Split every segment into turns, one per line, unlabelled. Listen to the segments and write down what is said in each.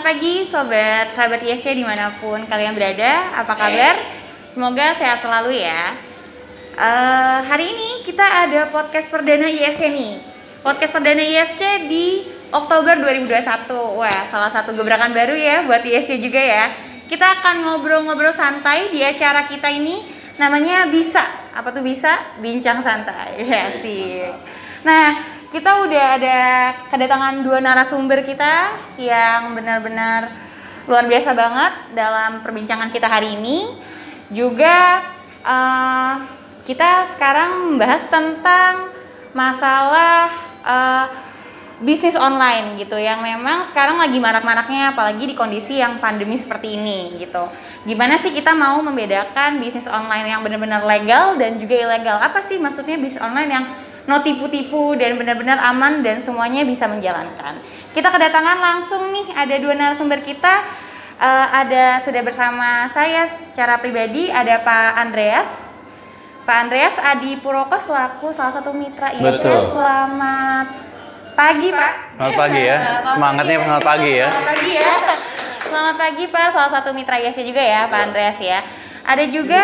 pagi sobat sahabat ISC dimanapun kalian berada, apa kabar? Semoga sehat selalu ya. Hari ini kita ada podcast perdana ISC nih. Podcast perdana ISC di Oktober 2021. Wah, salah satu gebrakan baru ya buat ISC juga ya. Kita akan ngobrol-ngobrol santai di acara kita ini, namanya Bisa. Apa tuh Bisa? Bincang santai. Ya sih. Nah, kita udah ada kedatangan dua narasumber kita yang benar-benar luar biasa banget dalam perbincangan kita hari ini. Juga kita sekarang membahas tentang masalah bisnis online gitu, yang memang sekarang lagi marak-maraknya, apalagi di kondisi yang pandemi seperti ini gitu. Gimana sih kita mau membedakan bisnis online yang benar-benar legal dan juga ilegal? Apa sih maksudnya bisnis online yang no tipu-tipu dan benar-benar aman dan semuanya bisa menjalankan? Kita kedatangan langsung nih, ada dua narasumber kita. Sudah bersama saya secara pribadi ada Pak Andreas Adi Puroko selaku salah satu mitra ISC. Selamat pagi Pak.
Selamat pagi ya. Semangatnya selamat pagi ya.
Selamat pagi ya. Selamat pagi Pak, salah satu mitra ISC juga ya Pak Andreas ya. Ada juga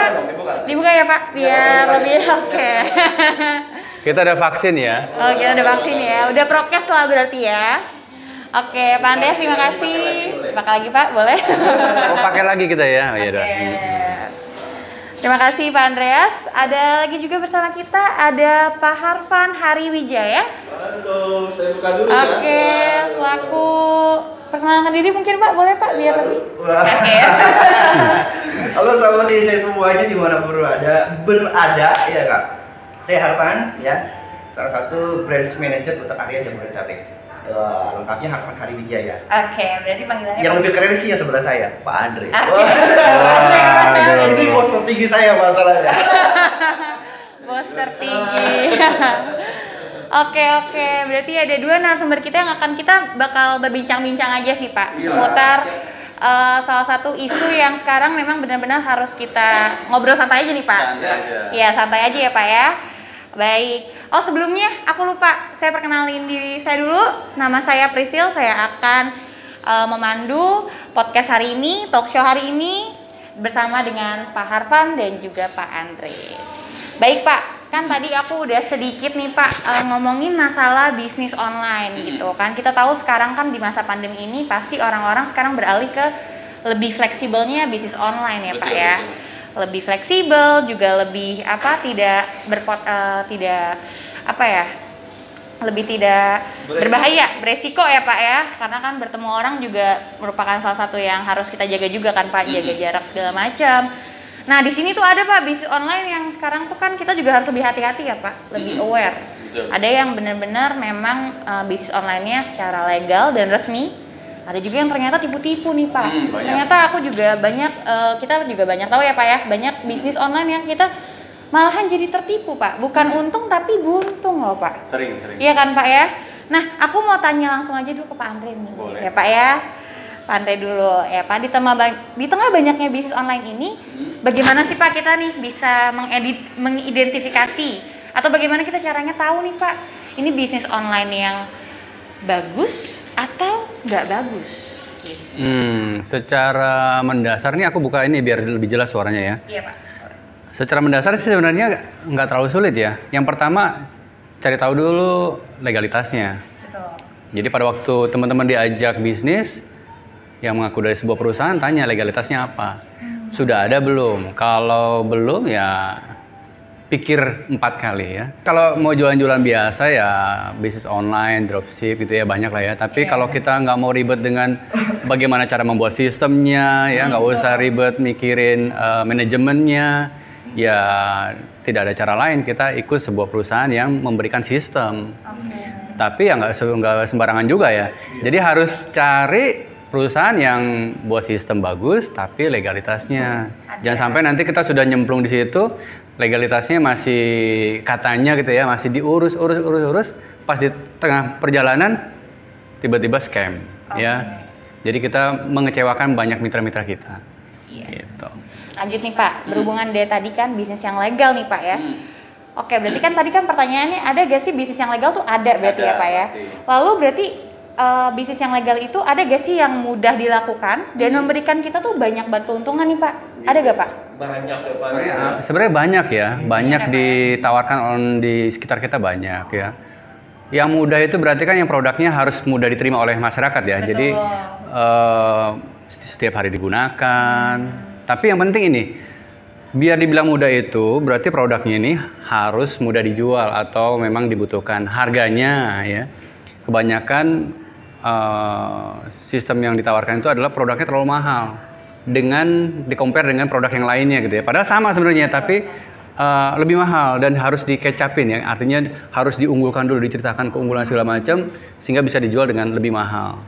dibuka ya Pak biar lebih oke.
Kita ada vaksin ya.
Oh, kita ada vaksin ya. Udah prokes lah berarti ya. Oke, Pak Andreas terima kasih. Pakai lagi Pak, boleh?
Oh, pakai lagi kita ya. Oh, iya dah.
Terima kasih Pak Andreas. Ada lagi juga bersama kita ada Pak Harvan Hariwijaya.
Halo, saya buka dulu ya.
Oke, selaku perkenalkan diri mungkin Pak, boleh Pak biar lebih. Oke.
Halo selamat nih saya semuanya dimanapun berada ya Kak. Saya Harvan ya, salah satu branch manager untuk area Jabodetabek. Lengkapnya Harvan Hariwijaya.
Oke, berarti panggilannya
yang lebih keren sih ya sebelah saya, Pak Andre.
Wah,
ini bos tertinggi saya masalahnya.
Bos tertinggi. Oke, berarti ada dua narasumber kita yang akan kita bakal berbincang-bincang aja sih Pak, seputar salah satu isu yang sekarang memang benar-benar harus kita ngobrol santai aja nih Pak.
Santai aja.
Iya, santai aja ya Pak ya. Baik. Oh, sebelumnya aku lupa, saya perkenalin diri saya dulu. Nama saya Prisil, saya akan memandu podcast hari ini, talk show hari ini bersama dengan Pak Harvan dan juga Pak Andre. Baik Pak, kan tadi aku udah sedikit nih Pak ngomongin masalah bisnis online gitu kan. Kita tahu sekarang kan di masa pandemi ini pasti orang-orang sekarang beralih ke lebih fleksibelnya bisnis online ya Pak ya. Lebih fleksibel juga lebih tidak berbahaya, beresiko ya Pak ya, karena kan bertemu orang juga merupakan salah satu yang harus kita jaga juga kan Pak, jaga jarak segala macam. Nah di sini tuh ada Pak bisnis online yang sekarang tuh kan kita juga harus lebih hati-hati ya Pak, lebih aware. Ada yang benar-benar memang bisnis online-nya secara legal dan resmi. Ada juga yang ternyata tipu-tipu nih Pak. Ternyata aku juga kita juga banyak tahu ya Pak ya, banyak bisnis online yang kita malahan jadi tertipu Pak. Bukan untung tapi buntung loh Pak.
Sering.
Iya kan Pak ya. Nah aku mau tanya langsung aja dulu ke Pak Andre nih.
Boleh.
Ya Pak ya. Pak Andre dulu ya Pak. Di tengah banyaknya bisnis online ini, bagaimana sih Pak kita nih bisa mengidentifikasi atau bagaimana kita caranya tahu nih Pak, ini bisnis online yang bagus atau nggak bagus?
Secara mendasar nih aku buka ini biar lebih jelas suaranya ya.
Iya Pak.
Secara mendasar sih sebenarnya nggak terlalu sulit ya. Yang pertama cari tahu dulu legalitasnya.
Betul.
Jadi pada waktu teman-teman diajak bisnis yang mengaku dari sebuah perusahaan, tanya legalitasnya apa. Sudah ada belum? Kalau belum ya pikir 4 kali ya. Kalau mau jualan-jualan biasa ya bisnis online, dropship gitu ya banyak lah ya. Tapi kalau kita nggak mau ribet dengan bagaimana cara membuat sistemnya ya, nggak usah ribet mikirin manajemennya, ya tidak ada cara lain kita ikut sebuah perusahaan yang memberikan sistem. Tapi ya nggak sembarangan juga ya. Jadi harus cari perusahaan yang buat sistem bagus tapi legalitasnya. Jangan sampai nanti kita sudah nyemplung di situ, legalitasnya masih katanya gitu ya, masih diurus, pas di tengah perjalanan tiba-tiba scam ya. Jadi kita mengecewakan banyak mitra-mitra kita. Gitu.
Lanjut nih Pak, berhubungan dari tadi kan bisnis yang legal nih Pak ya. Oke, berarti kan tadi kan pertanyaannya ada gak sih bisnis yang legal tuh ada berarti ya Pak ya. Lalu berarti bisnis yang legal itu ada gak sih yang mudah dilakukan dan memberikan kita tuh banyak keuntungan nih Pak? Ada gak Pak?
Banyak ya Pak.
Sebenarnya banyak ya, banyak ditawarkan di sekitar kita banyak ya. Yang mudah itu berarti kan yang produknya harus mudah diterima oleh masyarakat ya.
Betul.
Jadi setiap hari digunakan. Tapi yang penting ini, biar dibilang mudah itu berarti produknya ini harus mudah dijual atau memang dibutuhkan. Harganya ya, kebanyakan sistem yang ditawarkan itu adalah produknya terlalu mahal dengan di-compare dengan produk yang lainnya gitu ya. Padahal sama sebenarnya, tapi lebih mahal dan harus di-catch-upin ya. Artinya harus diunggulkan dulu, diceritakan keunggulan segala macam sehingga bisa dijual dengan lebih mahal.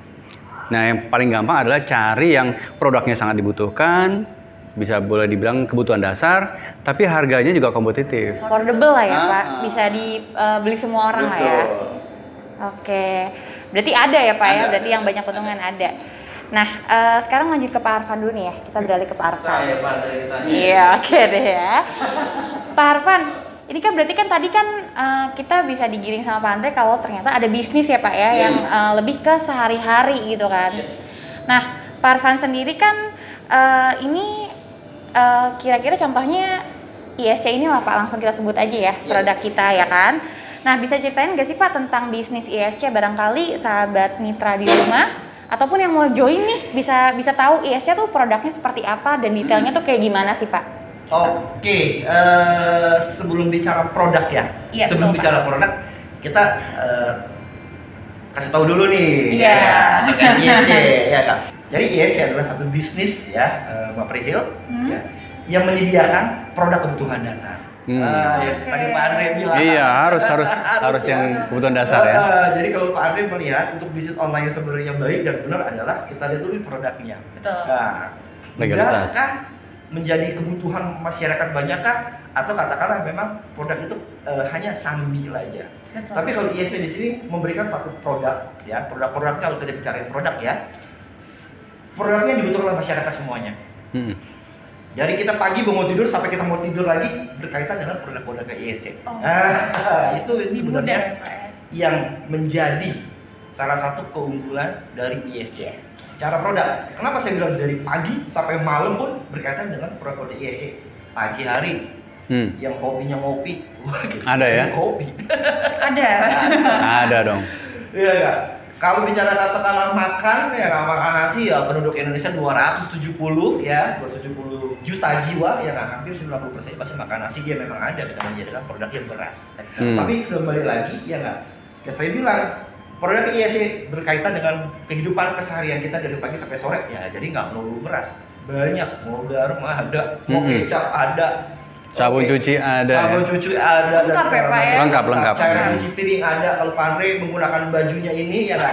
Nah, yang paling gampang adalah cari yang produknya sangat dibutuhkan, bisa boleh dibilang kebutuhan dasar, tapi harganya juga kompetitif.
Affordable lah ya Pak, bisa dibeli semua orang lah ya. Oke, berarti ada ya Pak ya, berarti yang banyak keuntungan ada. Nah, sekarang lanjut ke Pak Arfan dulu nih ya, kita beralih ke Pak Arfan.
Saya Pak, dari tanya.
Iya, oke deh ya. Pak Arfan, ini kan berarti kan tadi kan kita bisa digiring sama Pak Andre kalau ternyata ada bisnis ya Pak ya, yang lebih ke sehari-hari gitu kan. Nah, Pak Arfan sendiri kan ini kira-kira contohnya ISC ini lah Pak, langsung kita sebut aja ya produk kita ya kan. Nah, bisa ceritain nggak sih Pak tentang bisnis ISC, barangkali sahabat mitra di rumah ataupun yang mau join nih bisa tahu ISC tuh produknya seperti apa dan detailnya tuh kayak gimana sih Pak?
Oke, sebelum bicara produk ya,
Iya,
sebelum
betul,
bicara produk kita kasih tahu dulu nih,
Iya.
terkait ISC ya Kak. Jadi ISC adalah satu bisnis ya, Mbak Prisil, ya, yang menyediakan produk kebutuhan dasar. Tadi Pak Andre bilang.
Iya, harus yang kebutuhan dasar ya.
Jadi kalau Pak Andre melihat untuk bisnis online yang sebenarnya baik dan benar adalah kita lihat dulu produknya.
Betul.
Nah,
Legalitas.
mudahkah menjadi kebutuhan masyarakat banyakkah atau katakanlah memang produk itu hanya sambil aja.
Betul.
Tapi kalau ISC di sini memberikan satu produk ya, produk-produknya kalau kita bicarain produk ya. Produknya dibutuhkan oleh masyarakat semuanya. Dari kita pagi bangun tidur sampai kita mau tidur lagi berkaitan dengan produk-produk ISC. Itu sebenarnya yang menjadi salah satu keunggulan dari ISC. Secara produk, kenapa saya bilang dari pagi sampai malam pun berkaitan dengan produk-produk ISC. Pagi hari, yang hobinya ngopi,
Ada ya?
Kopi.
Ada dong.
Iya nggak? Kalau bicara katakanlah makan, ya nggak makan nasi ya penduduk Indonesia 270 ya, 270 juta jiwa ya nggak, hampir 90% pasti makan nasi, dia memang ada kita menjadikan produk yang beras. Tapi kembali lagi ya nggak, ya saya bilang produk ISC berkaitan dengan kehidupan keseharian kita dari pagi sampai sore ya, jadi nggak melulu beras, banyak, mau garam ada, mau kecap ada.
Sabun cuci ada.
Sabun cuci ada.
Lengkap ya Pak ya?
Lengkap.
Cara cuci piring ada. Kalau Pak Andre menggunakan bajunya ini ya nggak?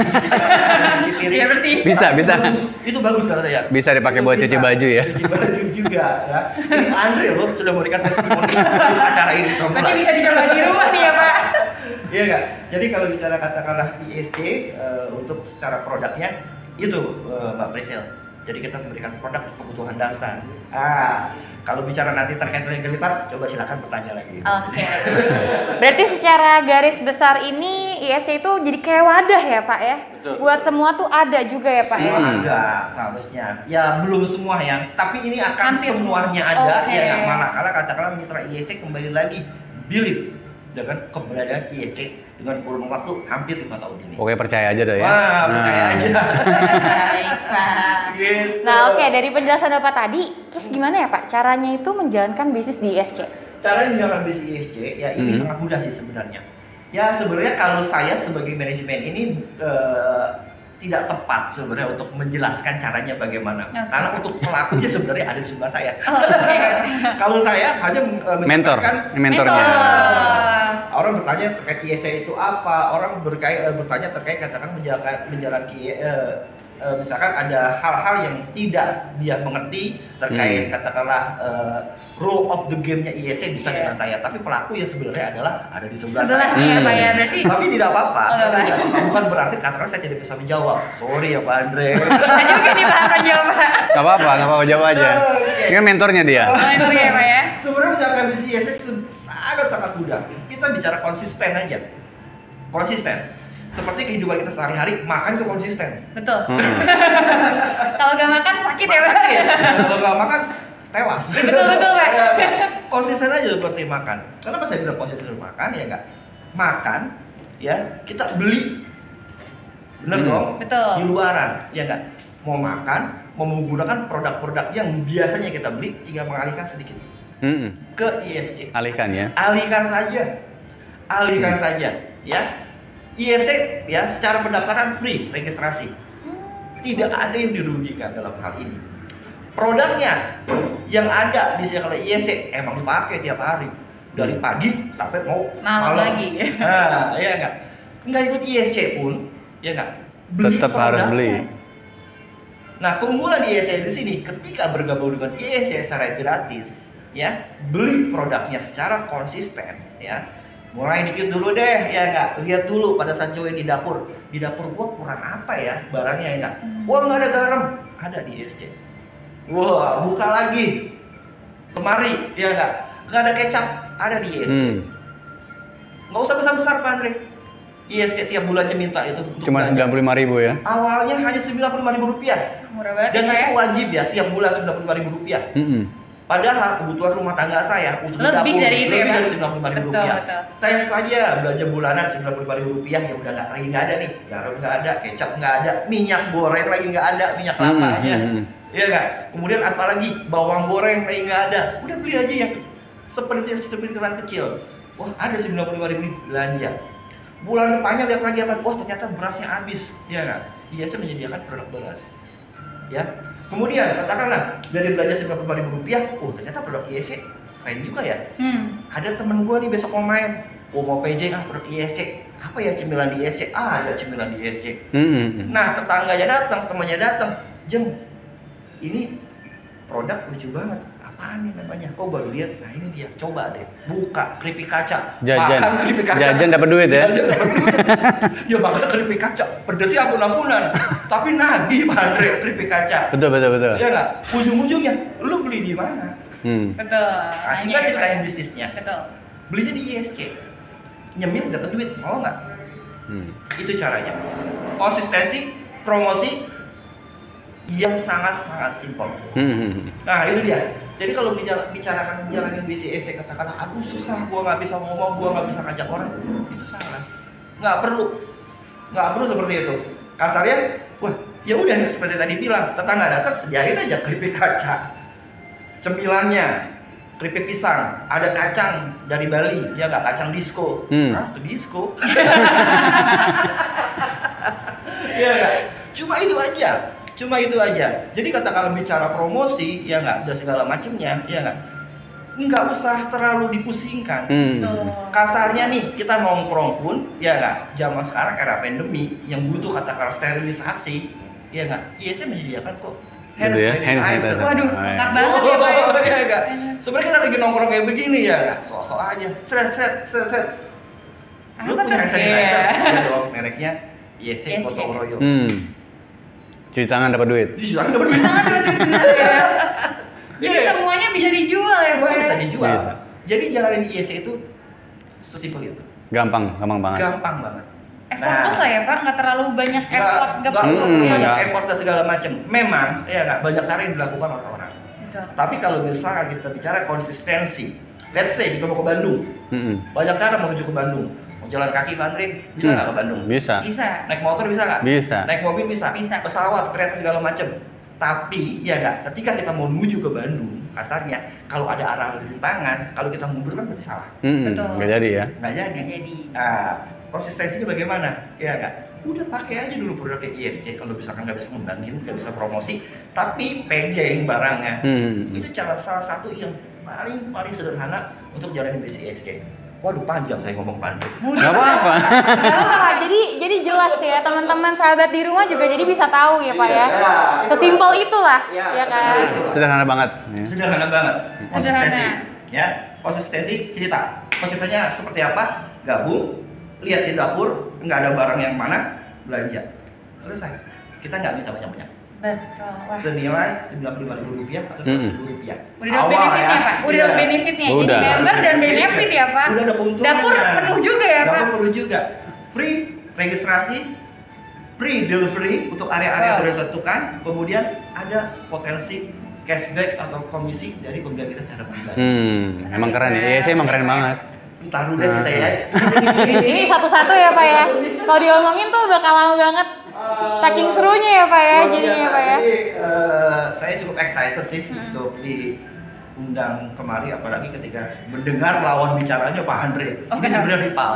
Cuci piring.
Iya bersih.
Bisa.
Itu bagus kata saya.
Bisa dipakai buat cuci baju ya.
Cuci baju juga ya. Ini Andre loh sudah memberikan testimoni acara ini.
Berarti bisa dicoba di rumah nih ya Pak?
Iya nggak? Jadi kalau bicara katakanlah ISC untuk secara produknya itu Mbak Priscil. Jadi kita memberikan produk kebutuhan dasar. Kalau bicara nanti terkait legalitas, coba silakan bertanya lagi.
Oke. Berarti secara garis besar ini ISC itu jadi kayak wadah ya Pak ya?
Betul.
Buat semua tuh ada juga ya Pak ya?
Ada seharusnya. Ya belum semua ya, tapi ini akan
Hampir.
semuanya ada.
Oke.
Ya nggak, manakala katakanlah mitra ISC kembali lagi believe dengan keberadaan ISC dengan kurun waktu hampir 5 tahun ini.
Pokoknya percaya aja dah ya.
Wah, percaya aja.
Baik Pak.
Gitu.
Nah oke, dari penjelasan Bapak tadi, terus gimana ya Pak caranya itu menjalankan bisnis di ISC?
Cara menjalankan bisnis ISC ya ini sangat mudah sih sebenarnya. Ya sebenarnya kalau saya sebagai manajemen ini tidak tepat sebenarnya untuk menjelaskan caranya bagaimana. Karena untuk pelakunya sebenarnya ada di sebelah saya. Kalau saya hanya
mentornya.
Orang bertanya terkait ISC itu apa, orang bertanya terkait katakan menjalankan misalkan ada hal-hal yang tidak dia mengerti terkait katakanlah rule of the game-nya ISC bisa dengan saya, tapi pelaku yang sebenarnya adalah ada di sebelah saya.
Ya Pak ya, berarti.
Tapi tidak apa-apa. Bukan berarti katakan saya tidak bisa menjawab. Sorry ya Pak Andre.
Saya juga nih Pak akan jawab Pak.
Gak apa-apa, jawab aja. Ini kan mentornya dia.
Mentornya ya Pak ya.
Sebenarnya menjalankan bisnis ISC sangat mudah. Kita bicara konsisten aja. Konsisten. seperti kehidupan kita sehari-hari, makan itu konsisten.
Betul. Kalau nggak makan sakit ya, Pak.
Sakit. Kalau nggak makan tewas.
Betul, Pak.
Konsisten aja seperti makan. Kenapa saya bilang konsisten makan? Ya nggak makan, ya kita beli, bener dong?
Betul.
Di luaran, ya nggak mau makan, mau menggunakan produk-produk yang biasanya kita beli, tinggal mengalihkan sedikit ke ISC.
Alihkan ya.
Alihkan saja, ya. ISC ya secara pendaftaran free registrasi. Tidak ada yang dirugikan dalam hal ini. Produknya yang ada di circle ISC emang dipakai tiap hari dari pagi sampai mau
malam lagi.
Nah, ya nggak ikut ISC pun, ya nggak.
Tetap harus beli.
Nah, keunggulan ISC di sini ketika bergabung dengan ISC secara gratis, ya beli produknya secara konsisten, ya. Mulai dikit dulu deh, ya nggak. Lihat dulu pada saat join di dapur gua kurang apa ya barangnya, ya nggak. Wah, nggak ada garam, ada di ISC. Wah, buka lagi lemari, ya nggak ada kecap, ada di ISC. Nggak usah besar-besar Pak Andre. ISC tiap bulannya minta itu
cuma 95.000 ya.
Awalnya hanya 95.000 rupiah.
Murah banget.
Dan
ya,
itu wajib ya tiap bulan 95.000 rupiah. Padahal kebutuhan rumah tangga saya untuk
lebih
dapur
dari itu
lebih
ya,
dari 95.000 rupiah. Tes saja belanja bulanan 95.000 rupiah, ya udah nggak ada nih, garam nggak ada, kecap nggak ada, minyak goreng lagi nggak ada, minyak kelapanya, iya nggak. Kemudian apalagi bawang goreng lagi nggak ada, udah beli aja yang seperti kecil. Wah, ada 95.000 belanja. Bulan depannya lihat lagi apa? Wah, ternyata berasnya habis, ya nggak? Iya, saya menyediakan produk beras, ya. Kemudian katakanlah dari belanja 95.000 rupiah, oh ternyata produk ISC keren juga ya. Ada temen gue nih besok mau main, mau PJ produk ISC, apa ya cemilan di ISC? Ada cemilan di ISC. Nah, tetangganya datang, temannya datang, Jeng, ini produk lucu banget. Apaan nih namanya? Kok baru lihat? Nah ini dia, coba deh, buka keripik kaca, makan keripik kaca.
Jajan dapat duit ya?
Ya makan keripik kaca, pedesnya ampun-ampunan, tapi nagih Pak Andre keripik kaca.
Betul.
Ya nggak? Ujung-ujungnya, lu beli di mana?
Betul.
Nah, tinggal ceritain bisnisnya.
Betul.
Belinya di ISC, nyemil dapat duit, mau nggak? Itu caranya. Konsistensi, promosi yang sangat simpel. Nah itu dia. Jadi kalau bicarakan jalanin bisnis ISC, katakanlah aduh susah, gua nggak bisa ngomong, gua nggak bisa ngajak orang, itu salah. Nggak perlu seperti itu. Kasarnya, wah ya udah seperti tadi bilang, tetangga datang sediain aja keripik kaca, cemilannya, keripik pisang, ada kacang dari Bali, ya nggak, kacang disco. Itu disco. Ya nggak, cuma itu aja. Jadi katakanlah bicara promosi, ya nggak, dan segala macamnya, ya nggak usah terlalu dipusingkan. Kasarnya nih, kita nongkrong pun, ya nggak, zaman sekarang era pandemi yang butuh katakanlah sterilisasi, ya nggak, ISC menyediakan kok hand sanitizer.
Waduh, lengkap banget ya Pak.
Ya nggak. Sebenarnya kita lagi nongkrong kayak begini ya nggak, sok-sok aja, set. Lu punya hand sanitizer, ya dong, mereknya ISC Gotong Royong.
Cuci tangan dapat duit.
Benar ya. Jadi semuanya bisa dijual ya,
Semuanya
Pak.
bisa dijual.
Bisa.
Jadi jalanin ISC itu sesimpel itu.
Gampang banget.
Gampang banget.
Effortless lah ya Pak, nggak terlalu banyak effort, nggak perlu
banyak effort dan segala macam. Memang, ya nggak, banyak cara yang dilakukan oleh orang. Tapi kalau misalnya kita bicara konsistensi, let's say kita mau ke Bandung, banyak cara menuju ke Bandung. Mau jalan kaki Pak Andre, bisa nggak ke Bandung?
Bisa.
Naik motor bisa nggak?
Bisa.
Naik mobil bisa? Pesawat, kereta segala macam. Tapi ya nggak, ketika kita mau menuju ke Bandung, kasarnya kalau ada arah rintangan, kalau kita mundur kan berarti salah.
Betul.
Nggak jadi ya?
Nggak jadi. Konsistensinya bagaimana? Ya nggak? Udah pakai aja dulu produknya ISC. Kalau misalkan nggak bisa ngembangin, nggak bisa promosi, tapi pegang barangnya. Itu cara salah satu yang paling sederhana untuk jalanin bisnis ISC. Waduh, panjang saya ngomong panjang.
Nggak apa-apa.
Jadi jelas ya, teman-teman sahabat di rumah juga jadi bisa tahu ya Pak ya. Sesimpel itulah, ya kan.
Sederhana banget.
Sederhana banget. Konsistensi, ya. Konsistensi cerita. Konsistensinya seperti apa? Gabung, lihat di dapur, nggak ada barang yang mana, belanja. Selesai. Kita nggak minta banyak-banyak.
Betul. Wah.
Senilai Rp95.000 atau Rp100.000.
Udah dapat benefitnya Pak. Udah dapat benefitnya. Jadi member dan benefit ya Pak.
Udah ada keuntungannya.
Dapur penuh juga ya Pak.
Dapur penuh juga. Free registrasi, pre-delivery untuk area-area yang sudah ditentukan, kemudian ada potensi cashback atau komisi dari pembelian kita secara pribadi.
Emang keren ya, ISC emang keren banget.
Ntar dulu deh kita ya.
Ini satu-satu ya Pak ya. Kalau diomongin tuh bakal lama banget. Saking serunya ya Pak ya, jadinya ya Pak ya.
Jadi saya cukup excited sih untuk diundang kemari, apalagi ketika mendengar lawan bicaranya Pak Andre. Ini sebenarnya rival.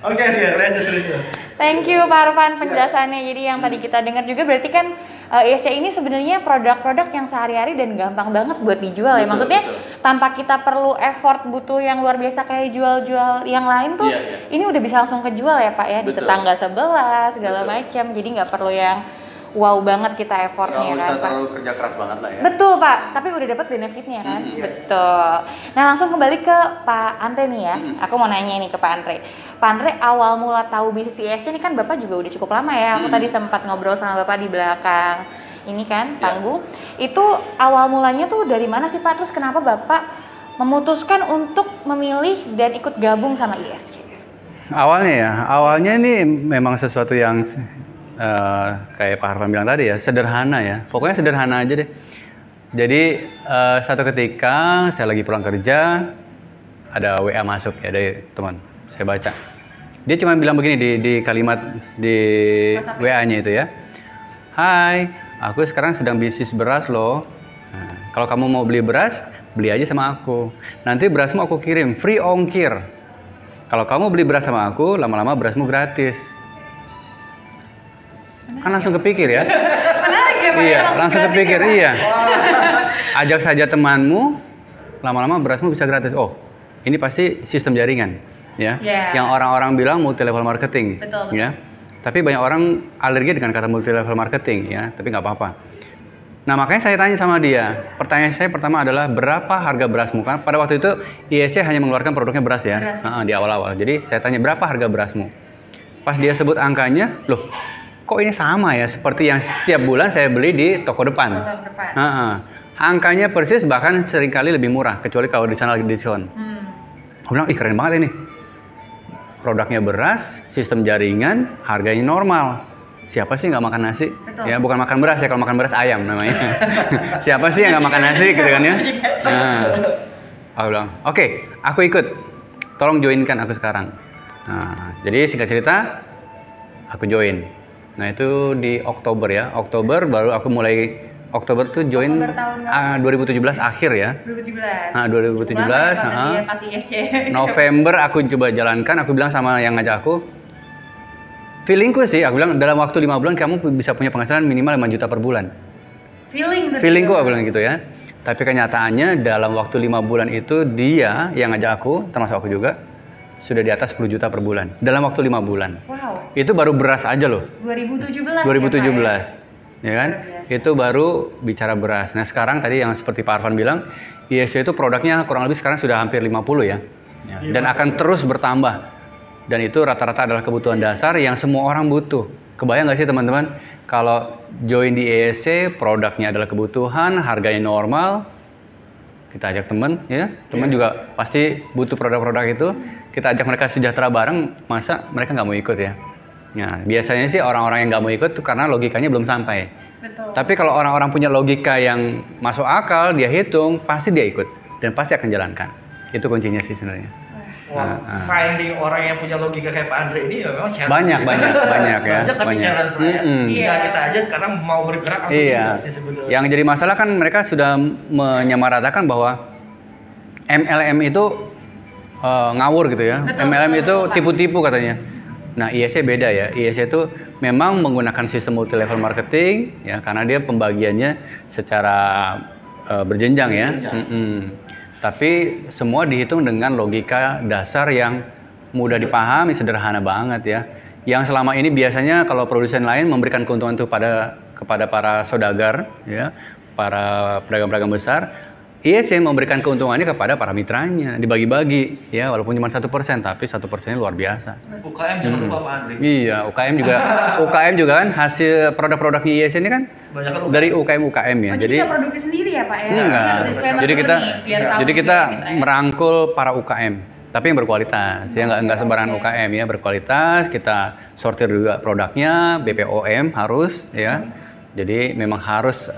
Oke, lanjut terus.
Thank you Pak Arfan penjelasannya. Jadi yang tadi kita dengar juga berarti kan ISC ini sebenarnya produk-produk yang sehari-hari dan gampang banget buat dijual ya. Maksudnya tanpa kita perlu effort butuh yang luar biasa kayak jual-jual yang lain tuh, ini udah bisa langsung kejual ya Pak ya, di tetangga sebelah segala macam. Jadi nggak perlu yang wow banget kita effortnya kan Pak.
Nggak usah terlalu kerja keras banget lah ya.
Betul Pak, tapi udah dapat benefitnya kan. Betul. Nah langsung kembali ke Pak Andre nih ya. Aku mau nanya nih ke Pak Andre. Pak Andre awal mula tahu bisnis ISC ini kan Bapak juga udah cukup lama ya. Aku tadi sempat ngobrol sama Bapak di belakang ini kan panggung. Itu awal mulanya tuh dari mana sih Pak? Terus kenapa Bapak memutuskan untuk memilih dan ikut gabung sama ISC?
Awalnya ini memang sesuatu yang kayak Pak Harfan bilang tadi ya, sederhana ya. Pokoknya sederhana aja deh. Jadi satu ketika saya lagi pulang kerja, ada WA masuk ya dari teman. Saya baca. Dia cuma bilang begini di kalimat di WA-nya itu ya. Hai, aku sekarang sedang bisnis beras loh. Nah, kalau kamu mau beli beras, beli aja sama aku. Nanti berasmu aku kirim free ongkir. Kalau kamu beli beras sama aku, lama-lama berasmu gratis. Kan langsung kepikir ya.
Menarik ya Pak.
Iya, langsung kepikir iya. Ajak saja temanmu, lama-lama berasmu bisa gratis. Oh, ini pasti sistem jaringan. Ya, yang orang-orang bilang multi level marketing,
betul.
Ya. Tapi banyak orang alergi dengan kata multi level marketing, ya. Tapi nggak apa-apa. Nah makanya saya tanya sama dia. Pertanyaan saya pertama adalah berapa harga berasmu? Kan pada waktu itu ISC hanya mengeluarkan produknya beras ya, di awal-awal. Jadi saya tanya berapa harga berasmu? Pas dia sebut angkanya, loh, kok ini sama ya? Seperti yang setiap bulan saya beli di toko depan. Angkanya persis bahkan seringkali lebih murah, kecuali kalau di sana lagi diskon. Aku bilang, ih keren banget ini. Produknya beras, sistem jaringan, harganya normal. Siapa sih nggak makan nasi? Betul. Ya bukan makan beras ya, kalau makan beras ayam namanya. Siapa sih yang nggak makan nasi gitu kan ya? Nah, aku bilang, oke, aku ikut. Tolong joinkan aku sekarang. Nah, jadi singkat cerita, aku join. Nah itu di Oktober ya. Oktober baru aku mulai. Oktober tuh join 2017 akhir ya.
2017.
Nah 2017. November aku coba jalankan. Aku bilang sama yang ngajak aku, feelingku sih, aku bilang dalam waktu 5 bulan kamu bisa punya penghasilan minimal 5 juta per bulan. Feelingku aku bilang gitu ya. Tapi kenyataannya dalam waktu 5 bulan itu dia yang ngajak aku, termasuk aku juga, sudah di atas 10 juta per bulan. Dalam waktu 5 bulan.
Wow.
Itu baru beras aja loh.
2017.
2017. Ya kan? Itu baru bicara beras. Nah sekarang tadi yang seperti Pak Arfan bilang, ISC itu produknya kurang lebih sekarang sudah hampir 50 ya. Dan akan terus bertambah. Dan itu rata-rata adalah kebutuhan dasar yang semua orang butuh. Kebayang nggak sih teman-teman, kalau join di ISC, produknya adalah kebutuhan, harganya normal, kita ajak teman, ya, teman juga pasti butuh produk-produk itu, kita ajak mereka sejahtera bareng, masa mereka nggak mau ikut ya? Nah, biasanya sih orang-orang yang nggak mau ikut tuh karena logikanya belum sampai.
Betul.
Tapi kalau orang-orang punya logika yang masuk akal, dia hitung, pasti dia ikut dan pasti akan jalankan. Itu kuncinya sih sebenarnya.
Wah, finding orang yang punya logika kayak Pak Andre ini memang challenge.
Banyak ya.
Tapi challenge saya. Iya, kita aja sekarang mau bergerak
iya. Sih sebetulnya. Yang jadi masalah kan mereka sudah menyamaratakan bahwa MLM itu ngawur gitu ya.
Betul,
MLM
betul,
itu
betul,
tipu-tipu katanya. Nah, ISC beda ya. ISC itu memang menggunakan sistem multi level marketing ya, karena dia pembagiannya secara berjenjang ya. Tapi semua dihitung dengan logika dasar yang mudah dipahami, sederhana banget ya. Yang selama ini biasanya kalau produsen lain memberikan keuntungan itu kepada para saudagar ya, para pedagang-pedagang besar. ISC memberikan keuntungannya kepada para mitranya, dibagi-bagi ya, walaupun cuma 1%, tapi 1%-nya luar biasa.
UKM jangan lupa Pak Andre.
Iya, UKM juga kan hasil produk-produknya ISC ini kan dari UKM ya.
Jadi kita produksi sendiri ya Pak ya?
Enggak. Jadi kita merangkul para UKM. Tapi yang berkualitas, ya nggak sembarangan UKM ya, berkualitas. Kita sortir juga produknya, BPOM harus ya. Jadi memang harus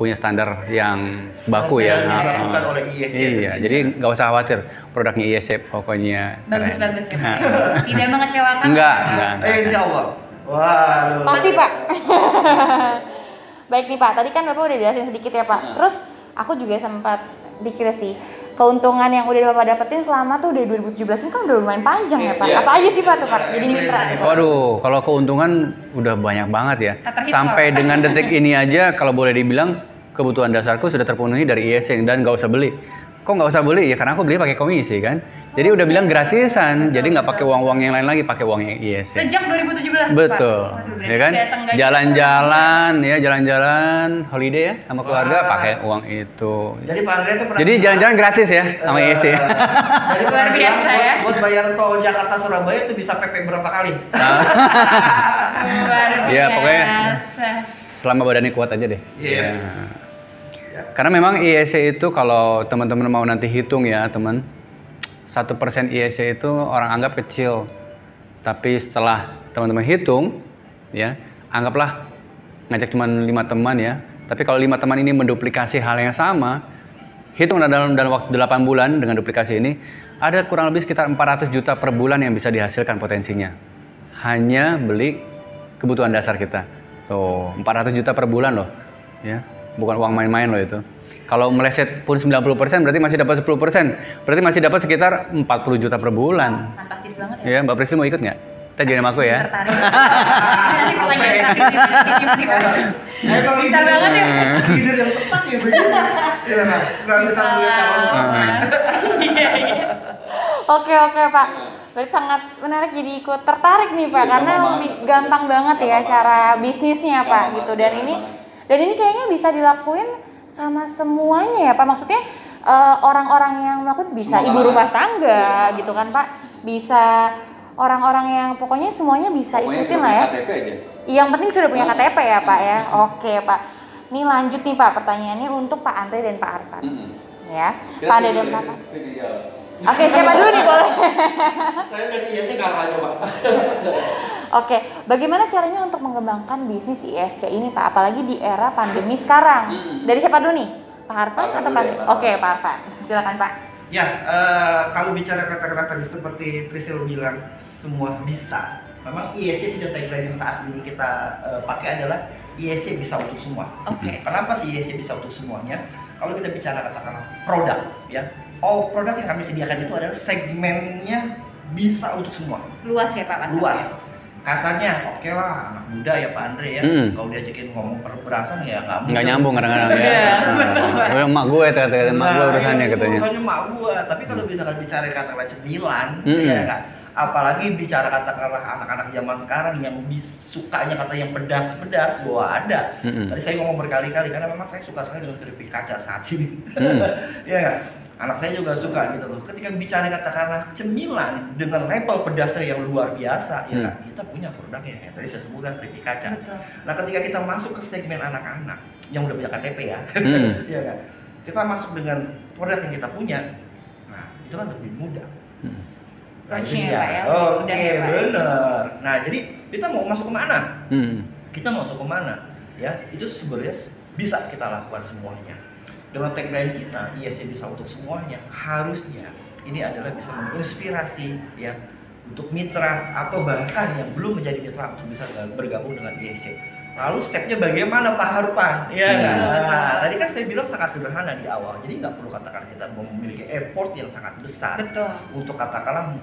punya standar yang baku ya.
Yang dilakukan oleh ISC.
Iya, jadi nggak usah khawatir produknya ISC pokoknya.
Bagus ya Pak. Tidak mengecewakan.
Enggak.
Insya Allah. Wah.
Pasti Pak. Baik nih Pak, tadi kan Bapak udah jelasin sedikit ya Pak. Terus aku juga sempat pikir sih, keuntungan yang udah Bapak dapetin selama tuh dari 2017 ini kan udah lumayan panjang ya Pak. Apa aja sih Pak tuh Pak? Jadi mitra tuh Pak.
Waduh, kalau keuntungan udah banyak banget ya. Sampai dengan detik ini aja kalau boleh dibilang kebutuhan dasarku sudah terpenuhi dari ISC dan nggak usah beli. Kok nggak usah beli? Ya karena aku beli pakai komisi kan. Jadi udah bilang gratisan, jadi nggak pakai uang-uang yang lain lagi, pakai uang yang ISC.
Sejak 2017
Betul,
Pak?
ya kan? Jalan-jalan, holiday ya sama keluarga pakai uang itu.
Jadi Pak Andre itu pernah.
Jadi jalan-jalan gratis ya sama ISC.
Jadi
Luar biasa ya.
Buat bayar tol Jakarta Surabaya itu bisa PP berapa kali?
Luar biasa.
Ya pokoknya selama badannya kuat aja deh.
Yes.
Ya. Karena memang ISC itu kalau teman-teman mau nanti hitung ya teman, 1% ISC itu orang anggap kecil. Tapi setelah teman-teman hitung, ya anggaplah ngajak cuma 5 teman ya. Tapi kalau 5 teman ini menduplikasi hal yang sama, hitung dalam waktu 8 bulan dengan duplikasi ini, ada kurang lebih sekitar 400 juta per bulan yang bisa dihasilkan potensinya. Hanya beli kebutuhan dasar kita. Tuh, 400 juta per bulan loh. Ya, bukan uang main-main loh itu. Kalau meleset pun 90% berarti masih dapat 10%. Berarti masih dapat sekitar 40 juta per bulan.
Fantastis banget ya.
Ya, Mbak Priscil mau ikut nggak? Kita join sama aku ya.
Tertarik. Ini pertanyaan terakhir. Bisa banget ya.
Ide yang tepat ya begini. Iya, nggak bisa lihat calon
Iya. Oke Pak. Berarti sangat menarik, jadi ikut tertarik nih Pak, karena lebih gampang banget ya cara bisnisnya Pak gitu. Dan ini kayaknya bisa dilakuin sama semuanya ya Pak. Maksudnya orang-orang yang melakukan bisa ibu rumah tangga gitu kan Pak. Bisa orang-orang yang pokoknya semuanya bisa ikutin lah ya.
KTP aja.
Yang penting sudah punya KTP ya Pak ya. Oke Pak. Nih lanjut nih Pak, pertanyaannya untuk Pak Andre dan Pak Arfan. Ya. Pak Andre dan Pak Arfan. Oke, siapa dulu nih boleh?
Saya dari ISC kalah coba.
Oke, bagaimana caranya untuk mengembangkan bisnis ISC ini Pak? Apalagi di era pandemi sekarang. Dari siapa dulu nih? Pak Arfan atau Pak Andre? Oke, Pak Arfan. Silakan Pak.
Ya, kalau bicara kata-kata tadi seperti Priscil bilang, semua bisa. Memang ISC tidak tagline yang saat ini kita pakai adalah ISC bisa untuk semua.
Oke.
Kenapa sih ISC bisa untuk semuanya? Kalau kita bicara katakanlah produk, ya, produk yang kami sediakan itu adalah segmennya bisa untuk semua.
Luas ya Pak?
Luas. Kasarnya, oke lah, anak muda ya Pak Andre ya. Kalau diajakin ngomong perberasan ya nggak
nyambung kadang-kadang ya. Emak gue kata emak gue urusannya katanya.
Urusannya emak gue. Tapi kalau misalkan bicara katakanlah cemilan, ya kan. Apalagi bicara katakanlah anak-anak zaman sekarang yang sukanya kata yang pedas-pedas, ada. Tadi saya ngomong berkali-kali karena memang saya suka sekali dengan keripik kaca saat ini. Iya kan? Anak saya juga suka gitu loh. Ketika bicara katakanlah cemilan dengan level pedasnya yang luar biasa, ya kan? Kita punya produknya yang tadi saya sebutkan keripik kaca.
Betul.
Nah, ketika kita masuk ke segmen anak-anak yang udah punya KTP ya, iya kan? Kita masuk dengan produk yang kita punya, nah itu kan lebih mudah.
Approach-nya ya Pak ya.
Oke, bener. Nah, jadi kita mau masuk kemana? Kita mau masuk kemana? Ya, itu sebenarnya bisa kita lakukan semuanya. Dengan tagline kita, ISC bisa untuk semuanya, harusnya ini adalah bisa menginspirasi ya untuk mitra atau bahkan yang belum menjadi mitra untuk bisa bergabung dengan ISC. Lalu stepnya bagaimana Pak Harpan? Ya, nah, tadi kan saya bilang sangat sederhana di awal, jadi nggak perlu katakan kita memiliki effort yang sangat besar.
Betul.
Untuk katakanlah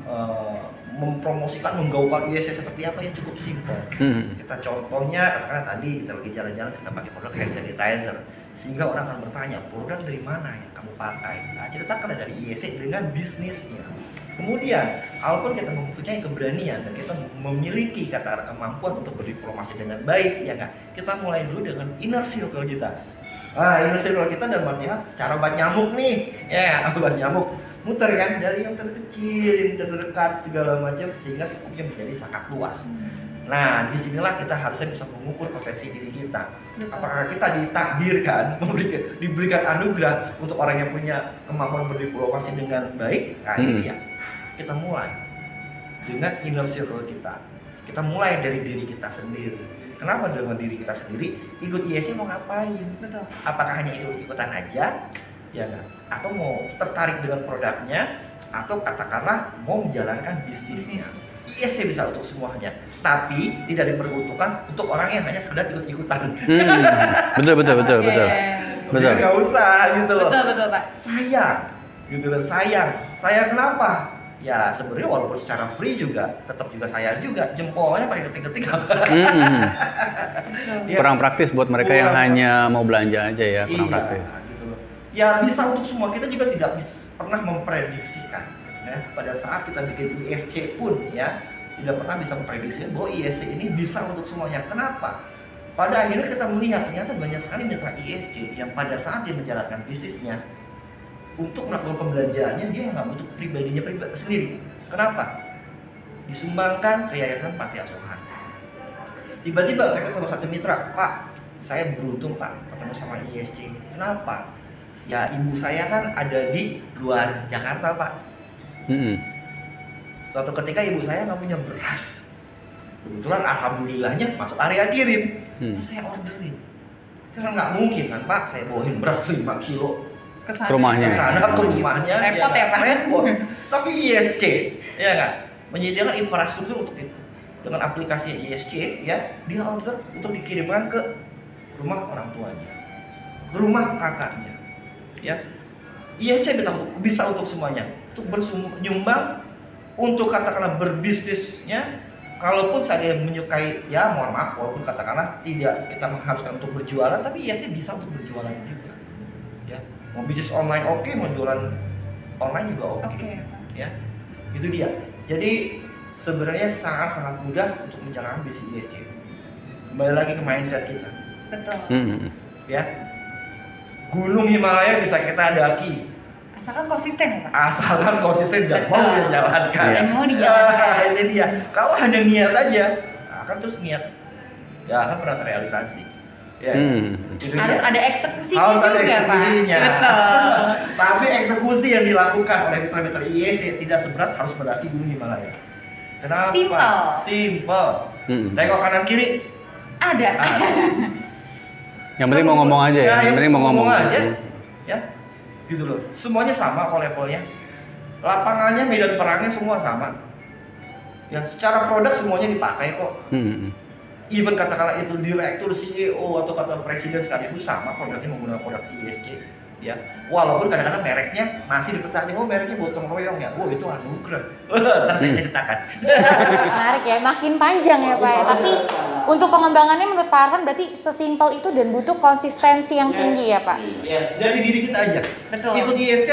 mempromosikan, menggaungkan ISC seperti apa yang cukup simpel. Kita contohnya, katakanlah tadi kita lagi jalan-jalan kita pakai produk hand sanitizer, sehingga orang akan bertanya produk dari mana yang kamu pakai. Nah, ceritakan dari ISC dengan bisnisnya. Kemudian, walaupun kita mempunyai keberanian dan kita memiliki katakanlah kemampuan untuk berdiplomasi dengan baik, ya kan? Kita mulai dulu dengan inner circle kita. Nah, inner circle kita dalam artian secara obat nyamuk nih, ya obat nyamuk muter kan dari yang terkecil, yang terdekat segala macam sehingga skupnya menjadi sangat luas. Nah, disinilah kita harusnya bisa mengukur potensi diri kita. Apakah kita ditakdirkan, diberikan anugerah untuk orang yang punya kemampuan berdiplomasi dengan baik? Nah, ini dia. kita mulai dengan inner circle kita. Kita mulai dari diri kita sendiri. Kenapa dengan diri kita sendiri? Ikut ISC mau ngapain?
Betul.
Apakah hanya ikut-ikutan aja? Ya nggak? Atau mau tertarik dengan produknya? Atau katakanlah mau menjalankan bisnisnya? ISC bisa untuk semuanya, tapi tidak diperuntukkan untuk orang yang hanya sekedar ikut-ikutan.
Betul. Betul.
Jadi nggak usah gitu loh.
Betul Pak.
Sayang, gitu loh, sayang kenapa? Ya sebenarnya walaupun secara free juga, tetap juga sayang juga, jempolnya paling ketik-ketik. Ya,
Kurang praktis buat mereka yang hanya mau belanja aja ya, kurang praktis.
Gitu loh. Ya bisa untuk semua, kita juga tidak pernah memprediksikan. Ya, pada saat kita bikin ISC pun ya tidak pernah bisa memprediksi bahwa ISC ini bisa untuk semuanya. Kenapa? Pada akhirnya kita melihat ternyata banyak sekali mitra ISC yang pada saat dia menjalankan bisnisnya untuk melakukan pembelanjaannya dia nggak butuh pribadinya sendiri. Kenapa? Disumbangkan ke yayasan panti asuhan. Tiba-tiba saya ketemu satu mitra, Pak, saya beruntung Pak ketemu sama ISC. Kenapa? Ya ibu saya kan ada di luar Jakarta Pak. Suatu ketika ibu saya nggak punya beras, kebetulan alhamdulillahnya masuk area kirim. Saya orderin, karena nggak mungkin kan Pak, saya bawain beras 5 kilo
ke rumahnya.
Ke rumahnya.
Repot ya Pak.
Repot. Tapi ISC, ya kan, menyediakan infrastruktur untuk itu. Dengan aplikasi ISC, ya, dia order untuk dikirimkan ke rumah orang tuanya, ke rumah kakaknya, ya. ISC bisa untuk semuanya. Untuk bersumbang, untuk katakanlah berbisnisnya, kalaupun saya menyukai, ya mohon maaf, walaupun katakanlah tidak kita mengharuskan untuk berjualan, tapi ISC bisa untuk berjualan juga, ya. Mau bisnis online oke, mau jualan online juga oke. Ya, itu dia. Jadi sebenarnya sangat mudah untuk menjalankan bisnis ISC. Kembali lagi ke mindset kita.
Betul.
Ya, Gunung Himalaya bisa kita daki.
Asalkan konsisten ya Pak?
Asalkan konsisten dan mau dijalankan.
Dan mau dijalankan.
Ini dia. Kalau hanya niat aja, akan terus niat, ya akan pernah terrealisasi. Ya,
harus ada eksekusi.
Harus ada eksekusinya.
Betul.
Tapi eksekusi yang dilakukan oleh mitra-mitra ISC tidak seberat harus mendaki Gunung Himalaya. Kenapa? Simple. Tengok kanan kiri.
Ada.
Yang penting mau ngomong aja ya. Yang penting mau ngomong
aja. Ya. Gitu loh. Semuanya sama kok levelnya. Lapangannya, medan perangnya semua sama. Ya, secara produk semuanya dipakai kok. Even katakanlah itu direktur, CEO atau kata presiden sekaligus sama produknya menggunakan produk ISC. Ya, walaupun kadang-kadang mereknya masih dipertanyakan, oh mereknya gotong royong ya, oh itu anugerah. Ntar saya ceritakan.
Menarik ya, makin panjang ya Pak. Tapi untuk pengembangannya menurut Pak Arfan berarti sesimpel itu dan butuh konsistensi yang tinggi ya Pak.
Yes, dari diri kita aja.
Betul.
Ikut ISC,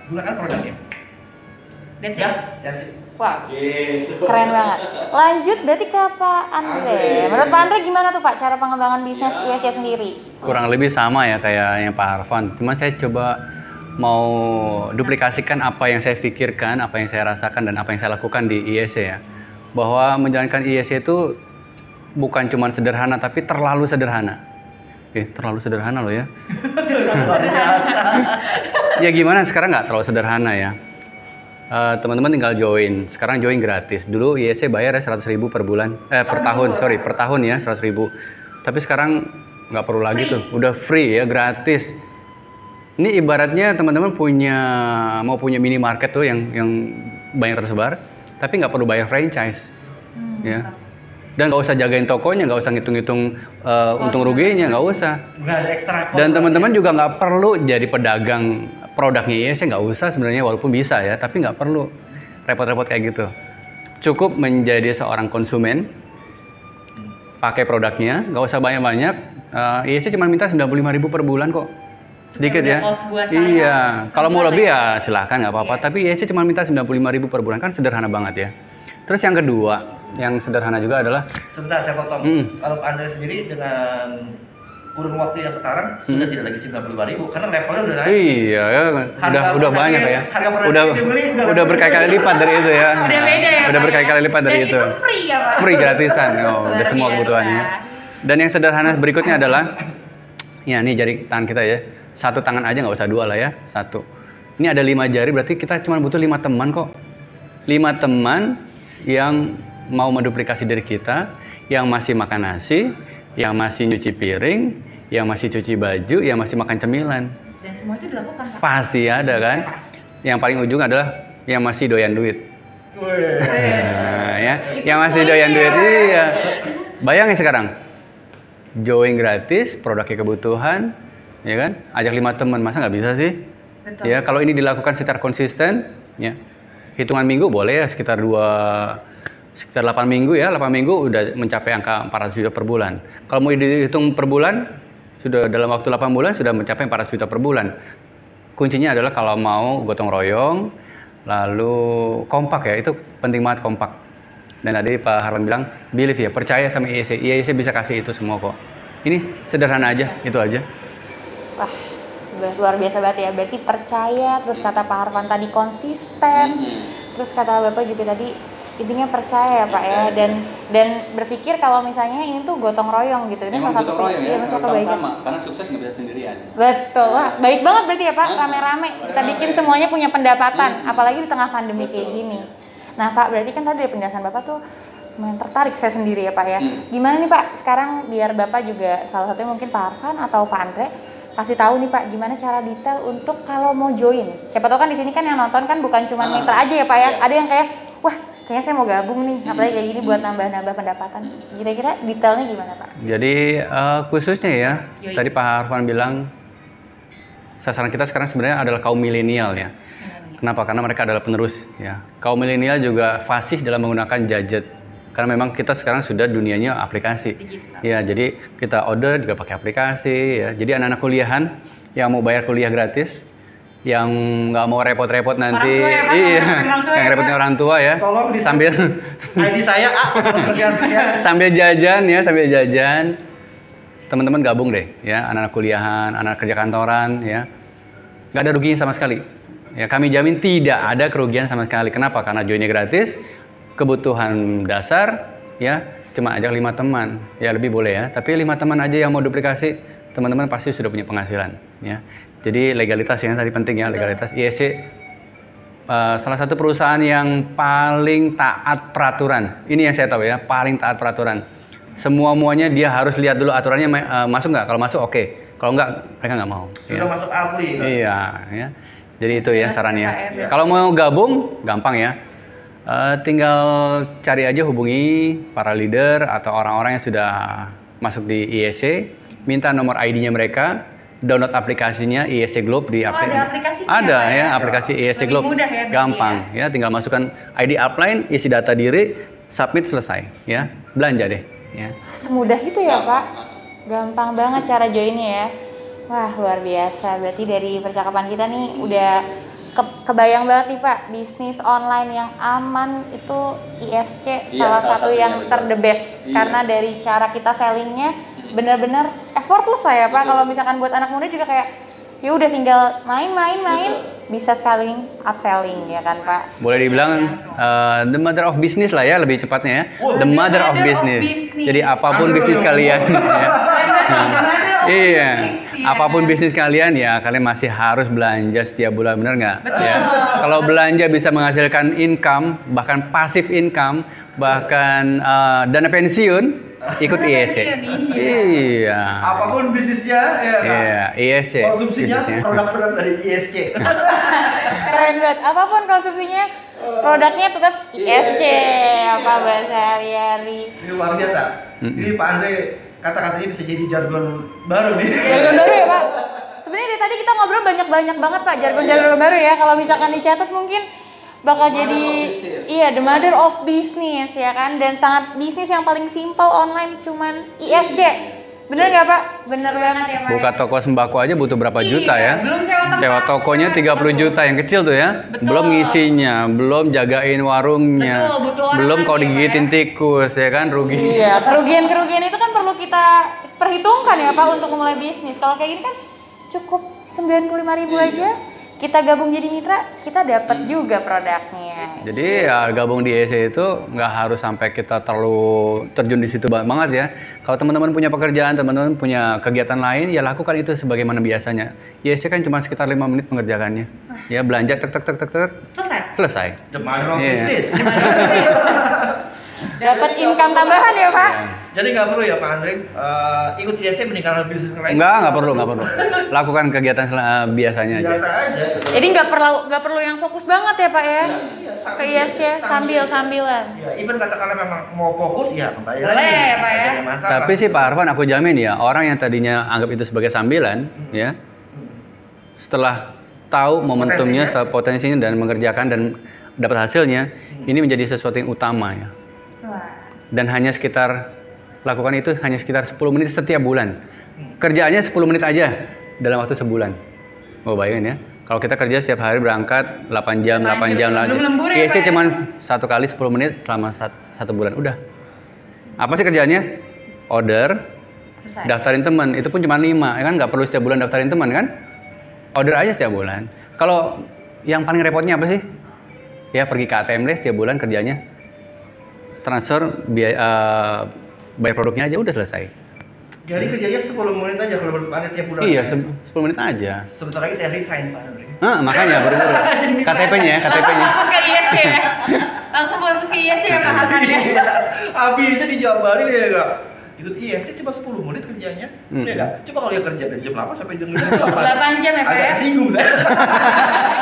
gunakan produknya.
That's
Ya,
it.
that's it.
Wow,
Gitu.
keren banget. Lanjut berarti ke Pak Andre. Menurut Pak Andre gimana tuh Pak cara pengembangan bisnis ISC sendiri?
Kurang lebih sama ya kayak yang Pak Arfan. Cuma saya coba mau duplikasikan apa yang saya pikirkan, apa yang saya rasakan, dan apa yang saya lakukan di ISC ya. Bahwa menjalankan ISC itu bukan cuma sederhana, tapi terlalu sederhana. Terlalu sederhana loh ya. Ya gimana sekarang nggak terlalu sederhana ya. Teman-teman tinggal join. Sekarang join gratis. Dulu ISC bayar ya 100.000 per bulan, per tahun ya 100.000. Tapi sekarang nggak perlu lagi tuh, udah free ya, gratis. Ini ibaratnya teman-teman mau punya minimarket tuh yang banyak tersebar, tapi nggak perlu bayar franchise, ya. Dan nggak usah jagain tokonya, nggak usah ngitung-ngitung untung ruginya, nggak usah.
Nggak ada ekstra.
Dan teman-teman juga nggak perlu jadi pedagang produknya ISC, nggak usah sebenarnya, walaupun bisa ya, tapi nggak perlu repot-repot kayak gitu. Cukup menjadi seorang konsumen, pakai produknya, nggak usah banyak-banyak. ISC cuma minta 95.000 per bulan kok, sedikit ya. Iya, kalau mau lebih ya silahkan nggak apa-apa. Tapi ISC cuma minta 95.000 per bulan, kan sederhana banget ya. Terus yang kedua, yang sederhana juga adalah.
Sebentar saya potong. Kalau Anda sendiri dengan kurun waktu yang sekarang sudah tidak lagi 95.000 karena levelnya udah naik.
Iya, ya, udah banyak ya. Udah berkali-kali lipat dari itu ya.
Udah beda ya.
Udah berkali-kali lipat dari itu.
Itu free ya Pak.
Free gratisan. Udah semua kebutuhannya. Dan yang sederhana berikutnya adalah, ya ini jari tangan kita ya. Satu tangan aja nggak usah dua lah ya. Satu. Ini ada 5 jari berarti kita cuma butuh 5 teman kok. 5 teman yang mau menduplikasi diri kita, yang masih makan nasi, yang masih nyuci piring, yang masih cuci baju, yang masih makan cemilan.
Dan semua itu dilakukan, Pak?
Pasti ada kan? Yang paling ujung adalah yang masih doyan duit. Nah, ya, yang masih doyan duit, iya. Bayangin sekarang, join gratis, produknya kebutuhan, ya kan? Ajak 5 teman, masa nggak bisa sih?
Betul.
Ya, kalau ini dilakukan secara konsisten, ya, hitungan minggu boleh ya sekitar 8 minggu ya, 8 minggu udah mencapai angka 400 juta per bulan. Kalau mau dihitung per bulan, sudah dalam waktu 8 bulan sudah mencapai 400 juta per bulan. Kuncinya adalah kalau mau gotong royong, lalu kompak ya, itu penting banget kompak. Dan tadi Pak Harwan bilang, believe ya, percaya sama IEC. IEC bisa kasih itu semua kok. Ini sederhana aja, itu aja.
Wah, luar biasa banget ya. Berarti percaya, terus kata Pak Harwan tadi konsisten, terus kata Bapak juga tadi intinya percaya ya Pak ya, dan berpikir kalau misalnya ini tuh gotong royong gitu. Ini salah satu kebaikan.
Karena sukses nggak bisa sendirian.
Betul, wah baik banget berarti ya Pak, rame-rame kita bikin semuanya punya pendapatan, apalagi di tengah pandemi kayak gini. Nah Pak, berarti kan tadi dari penjelasan Bapak tuh lumayan tertarik saya sendiri ya Pak ya. Gimana nih Pak, sekarang biar Bapak juga salah satunya mungkin Pak Harvan atau Pak Andre kasih tahu nih Pak, gimana cara detail untuk kalau mau join. Siapa tahu kan di sini kan yang nonton kan bukan cuma mitra aja ya Pak ya, ada yang kayak wah kayaknya saya mau gabung nih, apalagi kayak gini buat nambah-nambah pendapatan. Kira-kira detailnya gimana Pak?
Jadi khususnya ya, tadi Pak Harvan bilang sasaran kita sekarang sebenarnya adalah kaum milenial ya. Kenapa? Karena mereka adalah penerus ya. Kaum milenial juga fasih dalam menggunakan gadget. Karena memang kita sekarang sudah dunianya aplikasi. Digital. Ya, jadi kita order juga pakai aplikasi ya. Jadi anak-anak kuliahan yang mau bayar kuliah gratis, yang nggak mau repot-repot nanti, yang repotin orang tua ya.
Tolong
sambil
ID saya
sambil jajan, teman-teman gabung deh ya, anak-anak kuliahan, anak kerja kantoran ya, nggak ada ruginya sama sekali. Ya kami jamin tidak ada kerugian sama sekali. Kenapa? Karena joinnya gratis, kebutuhan dasar ya, cuma ajak 5 teman ya, lebih boleh ya. Tapi 5 teman aja yang mau duplikasi, teman-teman pasti sudah punya penghasilan ya. Jadi legalitas yang tadi penting ya, legalitas. IEC salah satu perusahaan yang paling taat peraturan. Ini yang saya tahu ya, paling taat peraturan. Semua-muanya dia harus lihat dulu aturannya masuk nggak. Kalau masuk oke, kalau nggak mereka nggak mau.
Sudah
ya.
masuk APLI.
Iya ya. Jadi itu ya sarannya. Kalau mau gabung gampang ya. Tinggal cari aja, hubungi para leader atau orang-orang yang sudah masuk di IEC, minta nomor ID-nya mereka, download aplikasinya IEC Globe di
ada aplikasinya?
Ada ya, aplikasi IEC
Lebih
Globe.
mudah ya,
Gampang ya, tinggal masukkan ID upline, isi data diri, submit, selesai ya. Belanja deh ya.
Semudah itu ya Pak? Gampang banget cara joinnya ya. Wah luar biasa, berarti dari percakapan kita nih udah kebayang banget nih Pak, bisnis online yang aman itu ISC salah satu yang the best. Karena dari cara kita sellingnya benar-benar effortless lah ya Pak. Kalau misalkan buat anak muda juga kayak ya udah tinggal main bisa scaling upselling ya kan Pak.
Boleh dibilang the mother of business lah ya, lebih cepatnya ya. The mother of business. Jadi apapun bisnis kalian ya. Iya, apapun bisnis kalian ya, kalian masih harus belanja setiap bulan, bener nggak? Ya. Kalau belanja bisa menghasilkan income, bahkan passive income, bahkan dana pensiun, ikut IEC. Iya.
Apapun bisnisnya, ya.
Iya, IEC.
Konsumsinya produk-produk dari ISC.
Keren banget. Apapun konsumsinya, produknya tetap ISC. Apa bahasa hari-hari.
Ini luar biasa. Ini Pak Andre kata-katanya bisa jadi jargon baru nih.
Jargon baru ya Pak. Sebenarnya dari tadi kita ngobrol banyak banget Pak jargon-jargon baru ya. Kalau misalkan dicatat mungkin bakal jadi the mother of business ya kan, dan sangat bisnis yang paling simple online cuman ISC. Bener nggak Pak? Bener banget ya Pak.
Buka toko sembako aja butuh berapa juta ya?
Belum
sewa tokonya 30 juta yang kecil tuh ya.
Betul.
Belum ngisinya, belum jagain warungnya.
Betul,
belum kalau
ya,
digigitin tikus ya kan, rugi.
Iya, kerugian itu kan perlu kita perhitungkan ya Pak untuk memulai bisnis. Kalau kayak gini kan cukup 95.000 aja. Kita gabung jadi mitra, kita dapat juga produknya.
Jadi ya gabung di IEC itu nggak harus sampai kita terlalu terjun di situ banget ya. Kalau teman-teman punya pekerjaan, teman-teman punya kegiatan lain, ya lakukan itu sebagaimana biasanya. IEC kan cuma sekitar 5 menit mengerjakannya. Ya belanja tek.
Selesai.
selesai.
The mother of
Iya.
business.
Dapat income tambahan ya Pak?
Jadi nggak perlu ya Pak Andre ikut ISC meningkatkan bisnis yang lain.
Nggak perlu. Lakukan kegiatan biasanya aja.
Biasa aja.
Jadi nggak perlu yang fokus banget ya Pak ya?
Iya,
Ke ISC sambil-sambilan.
Ya, even katakanlah memang mau fokus ya kembali
Boleh
lagi.
ya, Pak, ya?
Nggak ada masalah.
Tapi sih Pak Arfan aku jamin ya, orang yang tadinya anggap itu sebagai sambilan, ya, setelah tahu momentumnya, setelah potensinya dan mengerjakan dan dapat hasilnya, ini menjadi sesuatu yang utama ya. Dan hanya sekitar lakukan itu hanya sekitar 10 menit setiap bulan. Kerjaannya 10 menit aja dalam waktu sebulan. Oh bayangin ya. Kalau kita kerja setiap hari berangkat 8 jam.
Belum lembur ya,
ISC
Pak, ya?
cuma satu kali 10 menit selama satu bulan. Udah. Apa sih kerjaannya? Order,
Selesai.
daftarin teman. Itu pun cuma 5. Ya kan nggak perlu setiap bulan daftarin teman kan? Order aja setiap bulan. Kalau yang paling repotnya apa sih? Ya pergi ke ATM deh setiap bulan kerjanya. Transfer biaya bayar produknya aja udah selesai.
Jadi kerjanya 10 menit aja kalau menurut Anda tiap bulan.
Iya, 10 menit aja.
Sebentar lagi saya resign Pak Andre.
Nah, makanya buru-buru. KTP-nya ya, KTP-nya.
Langsung ke ISC ya? Langsung fokus ke ISC ya Pak Hasan ya?
Iya. Habisnya dijabarin ya enggak. Ikut ISC cuma 10 menit kerjanya. Ya enggak? Coba kalau dia kerja dari jam 8 sampai jam 8.
8 jam ya Pak ya?
Agak singgung dah.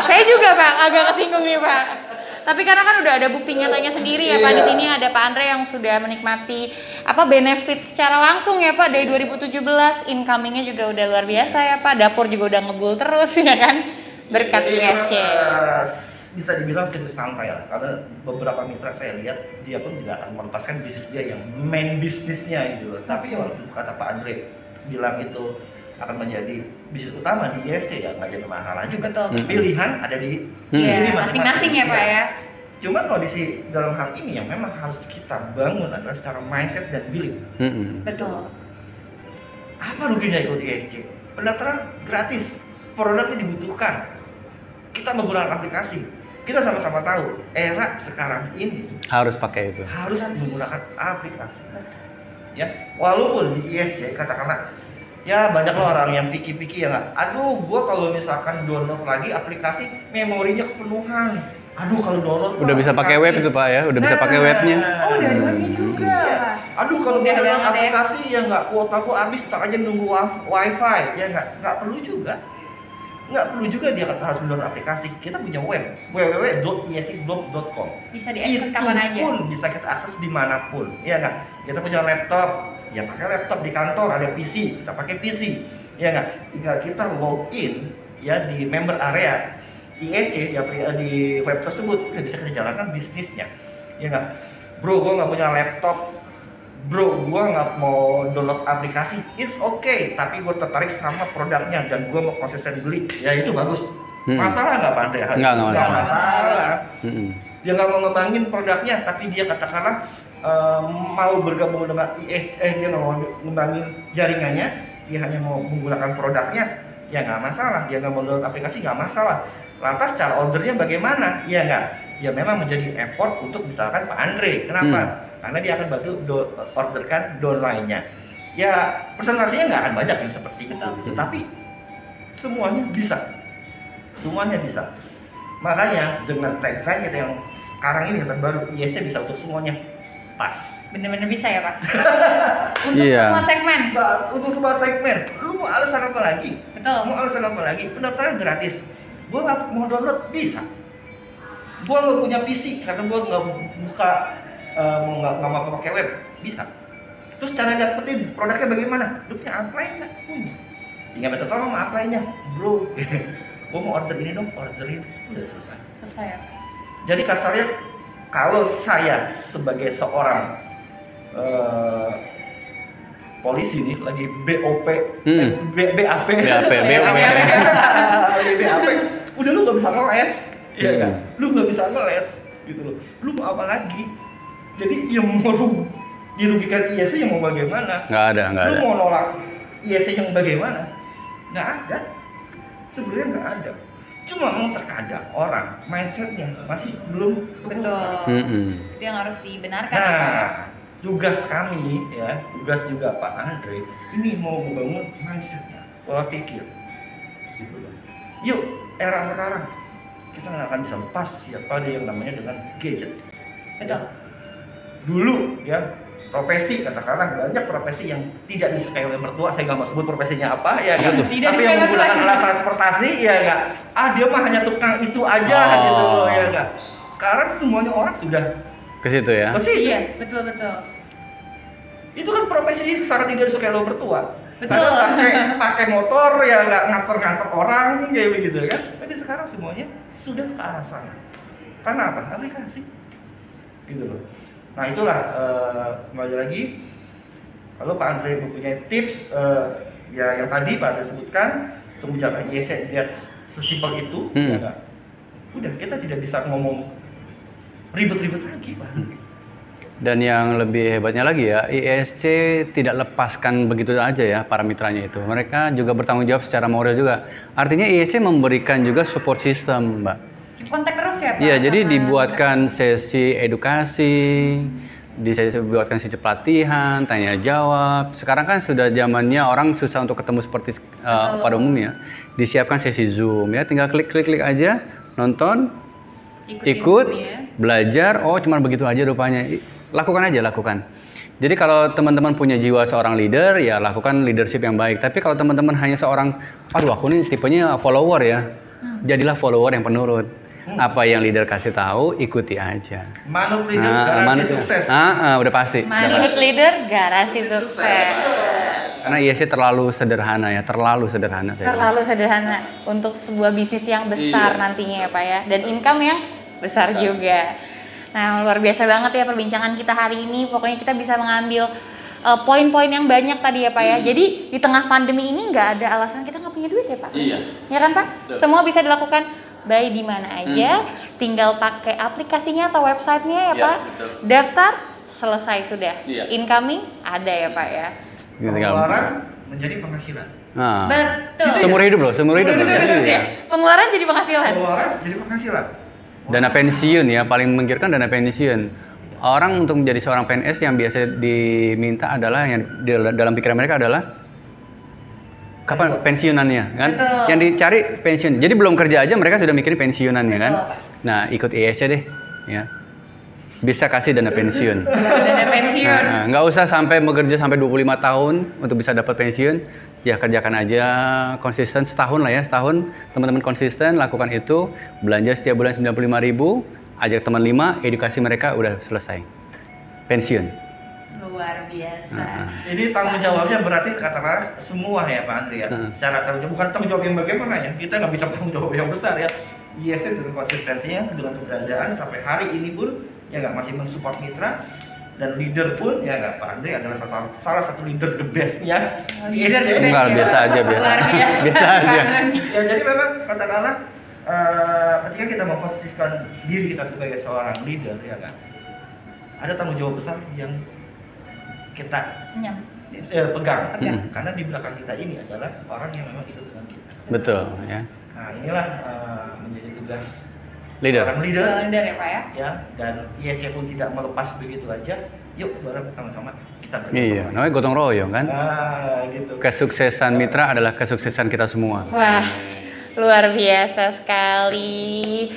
Saya juga Pak, agak kesinggung nih Pak. Tapi karena kan udah ada bukti nyatanya sendiri ya Pak. Di sini ada Pak Andre yang sudah menikmati benefit secara langsung ya Pak dari 2017. Incoming-nya juga udah luar biasa ya Pak. Dapur juga udah ngebul terus ya kan. Berkat
Jadi,
ISC.
bisa dibilang cukup santai lah, karena beberapa mitra saya lihat dia pun tidak akan melepaskan bisnis dia yang main bisnisnya gitu loh. Tapi walaupun kata Pak Andre bilang itu akan menjadi bisnis utama di ISC ya nggak jadi masalah juga.
Betul.
Pilihan ada di
Iya,
diri
masing-masing ya Pak ya.
Cuma kondisi dalam hal ini yang memang harus kita bangun adalah secara mindset dan belief.
Betul.
Apa ruginya ikut ISC? Pendaftaran gratis, produknya dibutuhkan. Kita menggunakan aplikasi. Kita sama-sama tahu era sekarang ini
Harus pakai itu.
harus menggunakan aplikasi. Ya, walaupun di ISC katakanlah ya banyak loh orang yang pikir-pikir ya nggak. Aduh, gua kalau misalkan download lagi aplikasi memorinya kepenuhan. Aduh, kalau download
Udah bisa pakai web itu Pak ya, udah bisa pakai webnya.
Oh, udah ada webnya juga.
Iya. Aduh, kalau
Udah
download
banget ya.
aplikasi ya nggak, kuota gua habis, ntar aja nunggu wifi ya nggak perlu juga. Nggak perlu juga dia harus mendownload aplikasi. Kita punya web www.iscblog.com.
Bisa diakses kapan aja.
Itu pun bisa kita akses dimanapun, ya nggak? Kita punya laptop, ya pakai laptop di kantor, ada PC, kita pakai PC, ya nggak? Tinggal kita login ya di member area ISC di web tersebut, udah bisa kita jalankan bisnisnya, ya nggak? Bro, gua nggak punya laptop. Bro, gua nggak mau download aplikasi, it's okay, tapi gua tertarik sama produknya dan gua mau konsisten beli, ya itu bagus. Masalah nggak Pak Andre?
Nggak
masalah.
Mm-mm.
Dia nggak mau ngembangin produknya, tapi dia katakanlah mau bergabung dengan dia nggak mau ngembangin jaringannya, dia hanya mau menggunakan produknya, ya nggak masalah. Dia nggak mau download aplikasi, nggak masalah. Lantas cara ordernya bagaimana? Ya nggak? Ya memang menjadi effort untuk misalkan Pak Andre. Kenapa? Karena dia akan bantu orderkan downline-nya. Ya presentasinya nggak akan banyak yang seperti itu, tapi semuanya bisa. Semuanya bisa. Makanya dengan tagline kita yang sekarang ini yang terbaru, ISC bisa untuk semuanya. Pas.
Bener-bener bisa ya Pak? Untuk
Iya.
semua segmen.
Nah, untuk semua segmen, lu mau alasan apa lagi?
Betul.
Mau alasan apa lagi? Pendaftaran gratis. Gua nggak mau download, bisa. Gua nggak punya PC karena gua nggak buka, nggak mau pakai web, bisa. Terus cara dapetin produknya bagaimana? Lu punya apply nggak? Punya. Tinggal minta tolong sama apply-nya, bro. Gua mau order ini dong, orderin, udah selesai.
Selesai ya.
Jadi kasarnya kalau saya sebagai seorang polisi nih lagi BOP, BAP, lagi BAP, udah lu nggak bisa ngeles, iya kan? Lu nggak bisa ngeles, gitu loh. Lu mau apa lagi? Jadi yang mau lu dirugikan ISC yang mau bagaimana?
Nggak ada.
Lu mau nolak ISC yang bagaimana? Nggak ada. Sebenarnya nggak ada. Cuma memang terkadang orang mindsetnya masih belum
Betul. Itu yang harus dibenarkan. ya, Pak, ya.
Nah, tugas kami ya, tugas juga Pak Andre ini mau membangun mindsetnya, pola pikir, gitu loh. Yuk, era sekarang kita nggak akan bisa lepas siapa ada yang namanya dengan gadget.
Betul.
Dulu ya profesi, katakanlah banyak profesi yang tidak disukai oleh mertua, saya nggak mau sebut profesinya apa ya kan, tapi yang menggunakan alat transportasi ya nggak, dia mah hanya tukang itu aja gitu loh ya nggak. Sekarang semuanya orang sudah
ke situ ya.
Iya, betul.
Itu kan profesi sangat tidak disukai oleh mertua.
Betul.
Pakai motor ya nggak ngantor orang kayak begitu kan. Tapi sekarang semuanya sudah ke arah sana. Karena apa? Aplikasi. Gitu loh. Nah itulah kembali lagi, kalau Pak Andre mempunyai tips ya yang tadi Pak Andre sebutkan untuk menjaga ISC biar sesimpel itu, ya kan? Udah kita tidak bisa ngomong ribet-ribet lagi Pak.
Dan yang lebih hebatnya lagi ya, ISC tidak lepaskan begitu aja ya para mitranya itu. Mereka juga bertanggung jawab secara moral juga. Artinya ISC memberikan juga support system, Mbak.
Kontak terus ya Pak?
Iya, jadi dibuatkan sesi edukasi, dibuatkan sesi pelatihan, tanya jawab. Sekarang kan sudah zamannya orang susah untuk ketemu seperti pada umumnya. Disiapkan sesi Zoom ya, tinggal klik aja, nonton, ikut, belajar. Oh, cuma begitu aja rupanya. Lakukan aja. Jadi kalau teman-teman punya jiwa seorang leader, ya lakukan leadership yang baik. Tapi kalau teman-teman hanya seorang, aduh aku nih tipenya follower ya, jadilah follower yang penurut. Apa yang leader kasih tahu, ikuti aja.
Manut leader garansi sukses.
Udah pasti.
Manut leader garansi sukses.
Karena ISC terlalu sederhana ya, terlalu sederhana
untuk sebuah bisnis yang besar nantinya ya Pak ya, dan income yang besar juga. Nah luar biasa banget ya perbincangan kita hari ini. Pokoknya kita bisa mengambil poin-poin yang banyak tadi ya Pak ya. Jadi di tengah pandemi ini nggak ada alasan kita nggak punya duit ya Pak.
Iya.
Ya kan Pak? Betul. Semua bisa dilakukan by di mana aja, tinggal pakai aplikasinya atau websitenya ya Pak. Betul. Daftar, selesai sudah. Incoming ada ya Pak ya.
Pengeluaran menjadi penghasilan.
Nah,
betul.
Seumur hidup loh.
Pengeluaran jadi penghasilan.
Dana pensiun ya, paling memikirkan dana pensiun. Orang untuk menjadi seorang PNS yang biasa diminta adalah, yang dalam pikiran mereka adalah kapan pensiunannya kan?
Betul.
Yang dicari pensiun. Jadi belum kerja aja mereka sudah mikirin pensiunannya kan?
Pak.
Nah, ikut ISC deh ya. Bisa kasih dana pensiun.
Dana pensiun.
Nah, nggak usah sampai bekerja sampai 25 tahun untuk bisa dapat pensiun. Ya kerjakan aja konsisten setahun lah ya, setahun teman-teman konsisten lakukan itu, belanja setiap bulan 95.000, ajak teman 5, edukasi mereka udah selesai. Pensiun.
Luar biasa.
Ini tanggung jawabnya berarti katakanlah semua ya Pak Andre ya. Secara tanggung jawab, bukan tanggung jawab yang bagaimana ya. Kita nggak bisa tanggung jawab yang besar ya. ISC dengan konsistensinya, dengan keberadaan sampai hari ini pun ya nggak masih mensupport mitra, dan leader pun ya nggak, Pak Andre adalah salah satu leader the bestnya.
Enggak, biasa aja. Biasa aja.
Ya jadi memang katakanlah ketika kita memposisikan diri kita sebagai seorang leader ya kan, ada tanggung jawab besar yang kita pegang. Karena di belakang kita ini adalah orang yang memang ikut dengan kita.
Betul ya.
Nah inilah menjadi tugas
leader
ya Pak ya.
Ya, dan ISC pun tidak melepas begitu aja. Yuk bareng sama-sama kita bergotong.
Iya, namanya gotong royong kan.
Gitu.
Kesuksesan mitra adalah kesuksesan kita semua.
Wah, luar biasa sekali.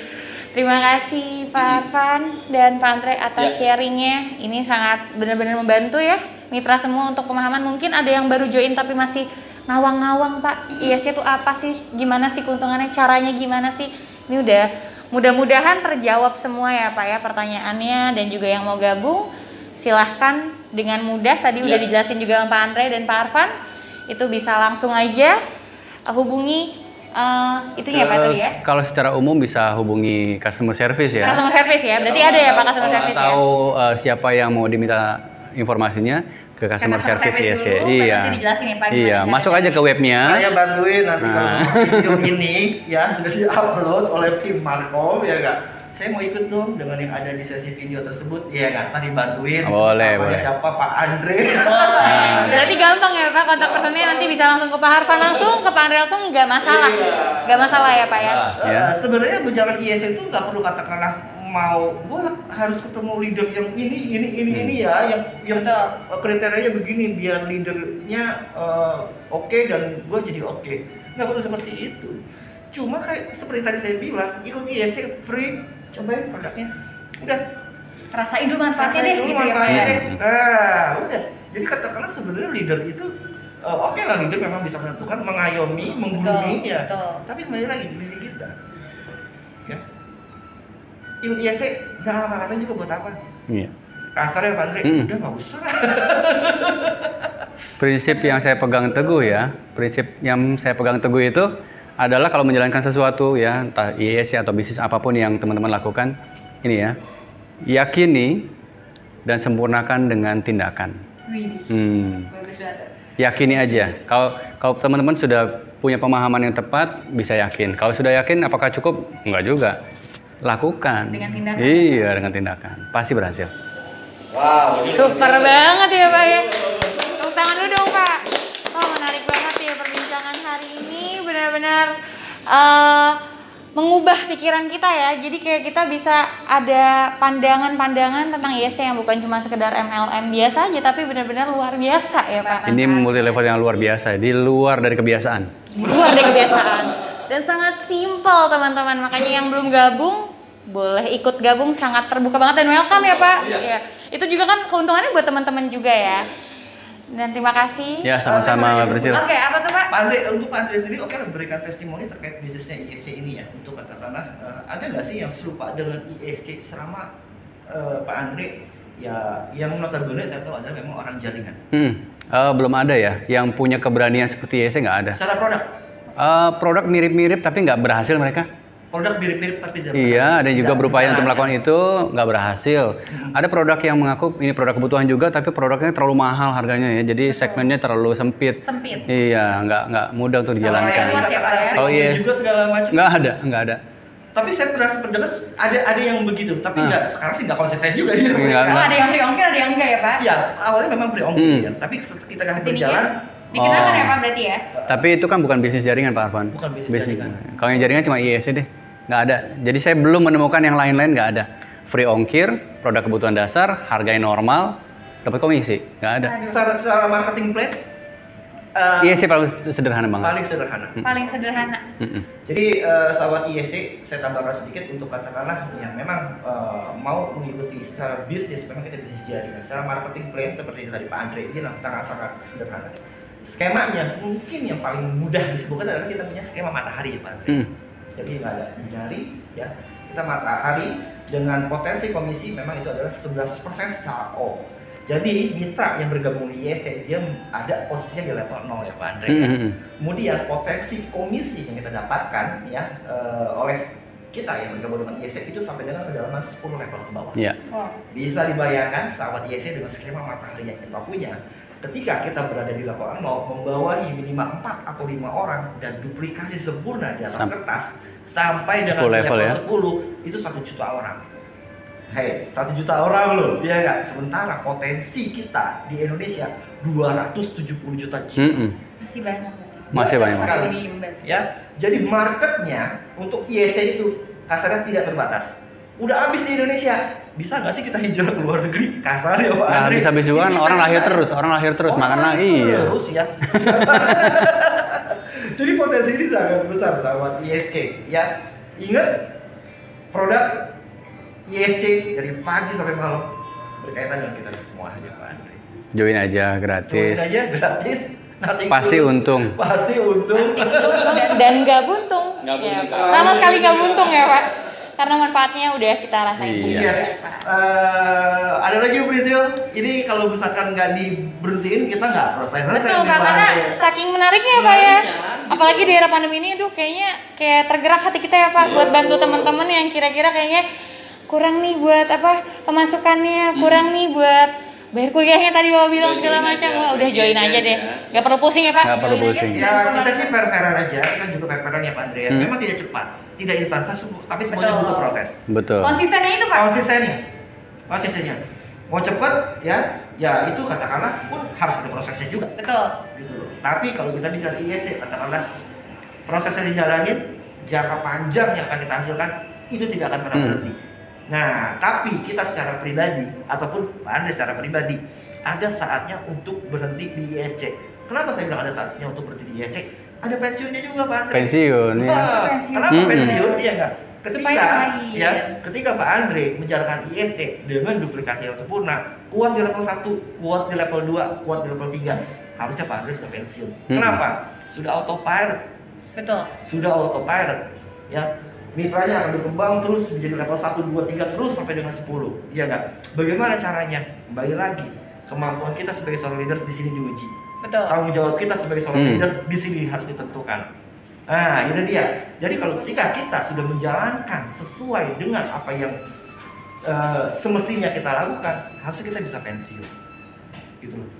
Terima kasih Pak Arfan dan Pak Andre atas sharingnya. Ini sangat benar-benar membantu ya mitra semua untuk pemahaman. Mungkin ada yang baru join tapi masih ngawang-ngawang Pak. ISC itu apa sih? Gimana sih keuntungannya? Caranya gimana sih? Ini udah mudah-mudahan terjawab semua ya Pak ya pertanyaannya, dan juga yang mau gabung silahkan dengan mudah. Tadi udah dijelasin juga sama Pak Andre dan Pak Arfan. Itu bisa langsung aja hubungi itunya Pak tadi ya.
Kalau secara umum bisa hubungi customer service ya.
Customer service ya. Berarti ada ya Pak customer service ya.
Tahu siapa yang mau diminta informasinya ke customer service ISC. Iya. Iya, masuk aja ke webnya.
Saya bantuin nanti kalau video ini ya sudah di-upload oleh tim Markom ya Kak. Saya mau ikut dong dengan yang ada di sesi video tersebut. Iya Kak, tadi bantuin.
Boleh.
Siapa Pak Andre.
Berarti gampang ya Pak, kontak personnya nanti bisa langsung ke Pak Harfan langsung, ke Pak Andre langsung, nggak masalah. Nggak masalah ya Pak ya.
Sebenarnya berjalan ISC itu nggak perlu katakanlah mau gua harus ketemu leader yang ini ya, yang kriterianya begini biar leadernya oke dan gua jadi oke. Nggak perlu seperti itu. Cuma kayak seperti tadi saya bilang, ikut ISC free, cobain produknya. Udah.
Rasain dulu manfaatnya deh gitu ya Pak
manfaatnya
ya.
deh. Nah, udah. Jadi katakanlah sebenarnya leader itu oke lah, leader memang bisa menentukan, mengayomi, menggurumi ya.
Betul.
Tapi kembali lagi di diri kita. Ya. Ikut ISC nggak ngapa-ngapain juga buat apa?
Iya.
Kasarnya Pak Andre, udah nggak usah.
Prinsip yang saya pegang teguh ya, prinsip yang saya pegang teguh itu adalah kalau menjalankan sesuatu ya, entah ISC atau bisnis apapun yang teman-teman lakukan, ini ya, yakini dan sempurnakan dengan tindakan.
Widih. Bagus banget.
Yakini aja. Kalau teman-teman sudah punya pemahaman yang tepat, bisa yakin. Kalau sudah yakin, apakah cukup? Enggak juga. Lakukan.
Dengan tindakan.
Iya, dengan tindakan. Pasti berhasil.
Wow,
Super banget ya Pak ya. Tepuk tangan dulu dong Pak. Oh menarik banget ya perbincangan hari ini, benar-benar mengubah pikiran kita ya. Jadi kayak kita bisa ada pandangan-pandangan tentang ISC yang bukan cuma sekedar MLM biasa aja, tapi benar-benar luar biasa ya Pak.
Ini multi level yang luar biasa, di luar dari kebiasaan.
Luar dari kebiasaan. Dan sangat simpel teman-teman, makanya yang belum gabung boleh ikut gabung, sangat terbuka banget dan welcome ya Pak. Iya. Itu juga kan keuntungannya buat teman-teman juga ya. Dan terima kasih.
Ya, sama-sama Priscil.
Oke, apa tuh Pak?
Pak Andre, untuk Pak Andre sendiri oke lah berikan testimoni terkait bisnisnya ISC ini ya. Untuk katakanlah ada nggak sih yang serupa dengan ISC selama Pak Andre ya, yang notabene saya tahu adalah memang orang jaringan.
Belum ada ya, yang punya keberanian seperti ISC nggak ada.
Secara produk,
Produk mirip-mirip tapi nggak berhasil mereka.
produk mirip-mirip tapi tidak
Iya, ada juga
tidak
berupaya untuk
berjalan,
melakukan itu, nggak berhasil. Ada produk yang mengaku ini produk kebutuhan juga, tapi produknya terlalu mahal harganya ya, jadi segmennya terlalu sempit.
Sempit.
Iya, nggak mudah untuk dijalankan.
Luas ya, Pak, ya?
Oh, iya.
juga segala macam.
Nggak ada.
Tapi saya pernah mendengar ada yang begitu, tapi nggak, sekarang sih nggak konsisten juga dia.
Nggak.
Oh, ada yang free ongkir, ada yang enggak ya Pak?
Ya, awalnya memang pre-ongkir, tapi setelah kita kasih
Sini
berjalan,
Dikenalkan
Oh.
ya Pak berarti ya?
Tapi itu kan bukan bisnis jaringan Pak Arfan.
Bukan bisnis jaringan.
Kalau yang jaringan cuma ISC deh, nggak ada. Jadi saya belum menemukan yang lain-lain, nggak ada. Free ongkir, produk kebutuhan dasar, harganya normal, dapat komisi, nggak ada.
secara marketing plan,
ISC paling sederhana banget.
paling sederhana.
Paling sederhana.
Jadi sahabat ISC, saya tambahkan sedikit untuk katakanlah yang memang mau mengikuti secara bisnis, memang kita bisnis jaringan. Secara marketing plan seperti yang tadi Pak Andre, ini sangat-sangat sederhana. Skemanya mungkin yang paling mudah disebutkan adalah kita punya skema matahari ya Pak Andre. Jadi nggak ada binari ya, kita matahari dengan potensi komisi memang itu adalah 11% secara O. Jadi mitra yang bergabung di ISC dia ada posisinya di level 0 ya Pak Andre. Kemudian potensi komisi yang kita dapatkan ya oleh kita yang bergabung dengan ISC itu sampai dengan kedalaman 10 level ke bawah.
Iya.
Oh.
Bisa dibayangkan sahabat ISC dengan skema matahari yang kita punya. Ketika kita berada di level 0, membawahi minimal 4 atau 5 orang dan duplikasi sempurna di atas kertas sampai dengan
10 level ya?
10 itu 1 juta orang. Hei, 1 juta orang loh, dia nggak. Sementara potensi kita di Indonesia 270 juta jiwa.
Masih banyak.
Masih banyak.
sekali.
Diimban.
Ya, jadi marketnya untuk ISC itu kasarnya tidak terbatas. Udah habis di Indonesia, bisa nggak sih kita hijrah ke luar negeri? Kasarnya Pak
Nah,
Andre.
habis juga kan orang lahir terus, makan lagi. Iya.
Terus ya. Jadi potensi ini sangat besar sahabat ISC. Ya, ingat produk ISC dari pagi sampai malam berkaitan dengan kita semua aja Pak Andre.
Join aja gratis.
Join aja gratis. Nanti
Pasti untung.
Pasti untung.
Dan nggak buntung. Ya, Pak. Sama sekali nggak buntung ya Pak. Karena manfaatnya udah kita rasain sendiri.
Yes. Ada lagi Priscil, ini kalau misalkan nggak diberhentiin kita nggak selesai-selesai.
Betul
nih,
Pak,
Pak
karena
Andre.
saking menariknya ya Pak ya. Apalagi di era pandemi ini, aduh kayaknya kayak tergerak hati kita ya Pak buat bantu teman-teman yang kira-kira kayaknya kurang nih buat apa pemasukannya, kurang nih buat bayar kuliahnya tadi Bapak bilang segala macam. Wah, udah join aja deh. Gak perlu pusing ya Pak.
Nggak perlu
Join aja.
pusing.
Ya kita sih fair-fairan aja, kita juga fair-fairan ya Pak Andre. Memang tidak cepat, tidak instan, tapi semuanya
Betul.
butuh proses.
Betul.
Konsistennya itu Pak.
Konsistennya. Mau cepet ya itu katakanlah pun harus ada prosesnya juga.
Betul.
Gitu loh. Tapi kalau kita bicara ISC, katakanlah prosesnya dijalanin, jangka panjang yang akan kita hasilkan itu tidak akan pernah berhenti. Nah, tapi kita secara pribadi ataupun Pak Andre secara pribadi ada saatnya untuk berhenti di ISC. Kenapa saya bilang ada saatnya untuk berhenti di ISC? ada pensiunnya juga Pak Andre.
Pensiun ya.
Kenapa pensiun? Iya nggak?
Supaya lagi.
Ketika Pak Andre menjalankan ISC dengan duplikasi yang sempurna, kuat di level 1, kuat di level 2, kuat di level 3, harusnya Pak Andre sudah pensiun. Kenapa? Sudah autopilot.
Betul.
Sudah autopilot. Ya, mitranya akan berkembang terus menjadi level 1, 2, 3 terus sampai dengan 10. Iya nggak? Bagaimana caranya? Kembali lagi, kemampuan kita sebagai seorang leader di sini diuji.
Betul.
Tanggung jawab kita sebagai seorang leader di sini harus ditentukan. Nah, itu dia. Jadi kalau ketika kita sudah menjalankan sesuai dengan apa yang semestinya kita lakukan, harusnya kita bisa pensiun. Gitu loh.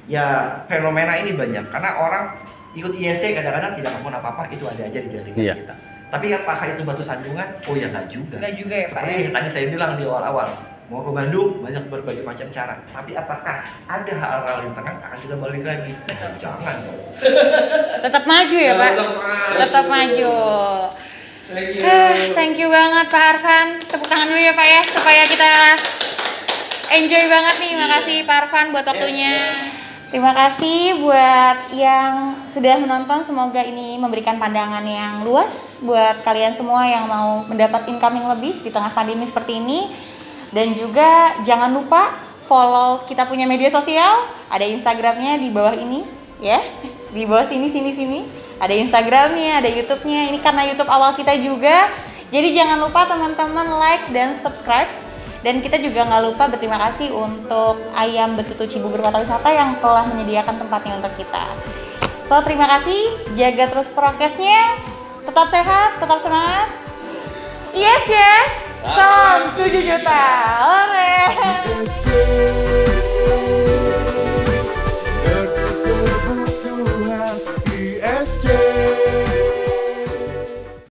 Ya, fenomena ini banyak karena orang ikut ISC kadang-kadang tidak mampu apa-apa, itu ada aja di jaringan kita. Tapi apakah itu batu sandungan? Oh ya, nggak juga.
Nggak juga ya Pak.
Seperti yang tadi saya bilang di awal-awal, mau ke Bandung banyak berbagai macam cara. Tapi apakah ada hal-hal yang tengah akan kita balik lagi? Jangan dong.
Tetap maju ya Pak. Tetap maju. Thank you banget Pak Arfan. Tepuk tangan dulu ya Pak ya supaya kita enjoy banget nih. Makasih Pak Arfan buat waktunya. Terima kasih buat yang sudah menonton. Semoga ini memberikan pandangan yang luas buat kalian semua yang mau mendapat income yang lebih di tengah pandemi seperti ini. Dan juga jangan lupa follow kita punya media sosial. Ada Instagramnya di bawah ini ya. Di bawah sini. Ada Instagramnya, ada YouTube-nya. Ini karena YouTube awal kita juga. Jadi jangan lupa teman-teman like dan subscribe. Dan kita juga nggak lupa berterima kasih untuk Ayam Betutu Cibubur Kota Wisata yang telah menyediakan tempatnya untuk kita. So, terima kasih. Jaga terus prokesnya. Tetap sehat, tetap semangat. Yes ya. Salam 7 juta. Oke.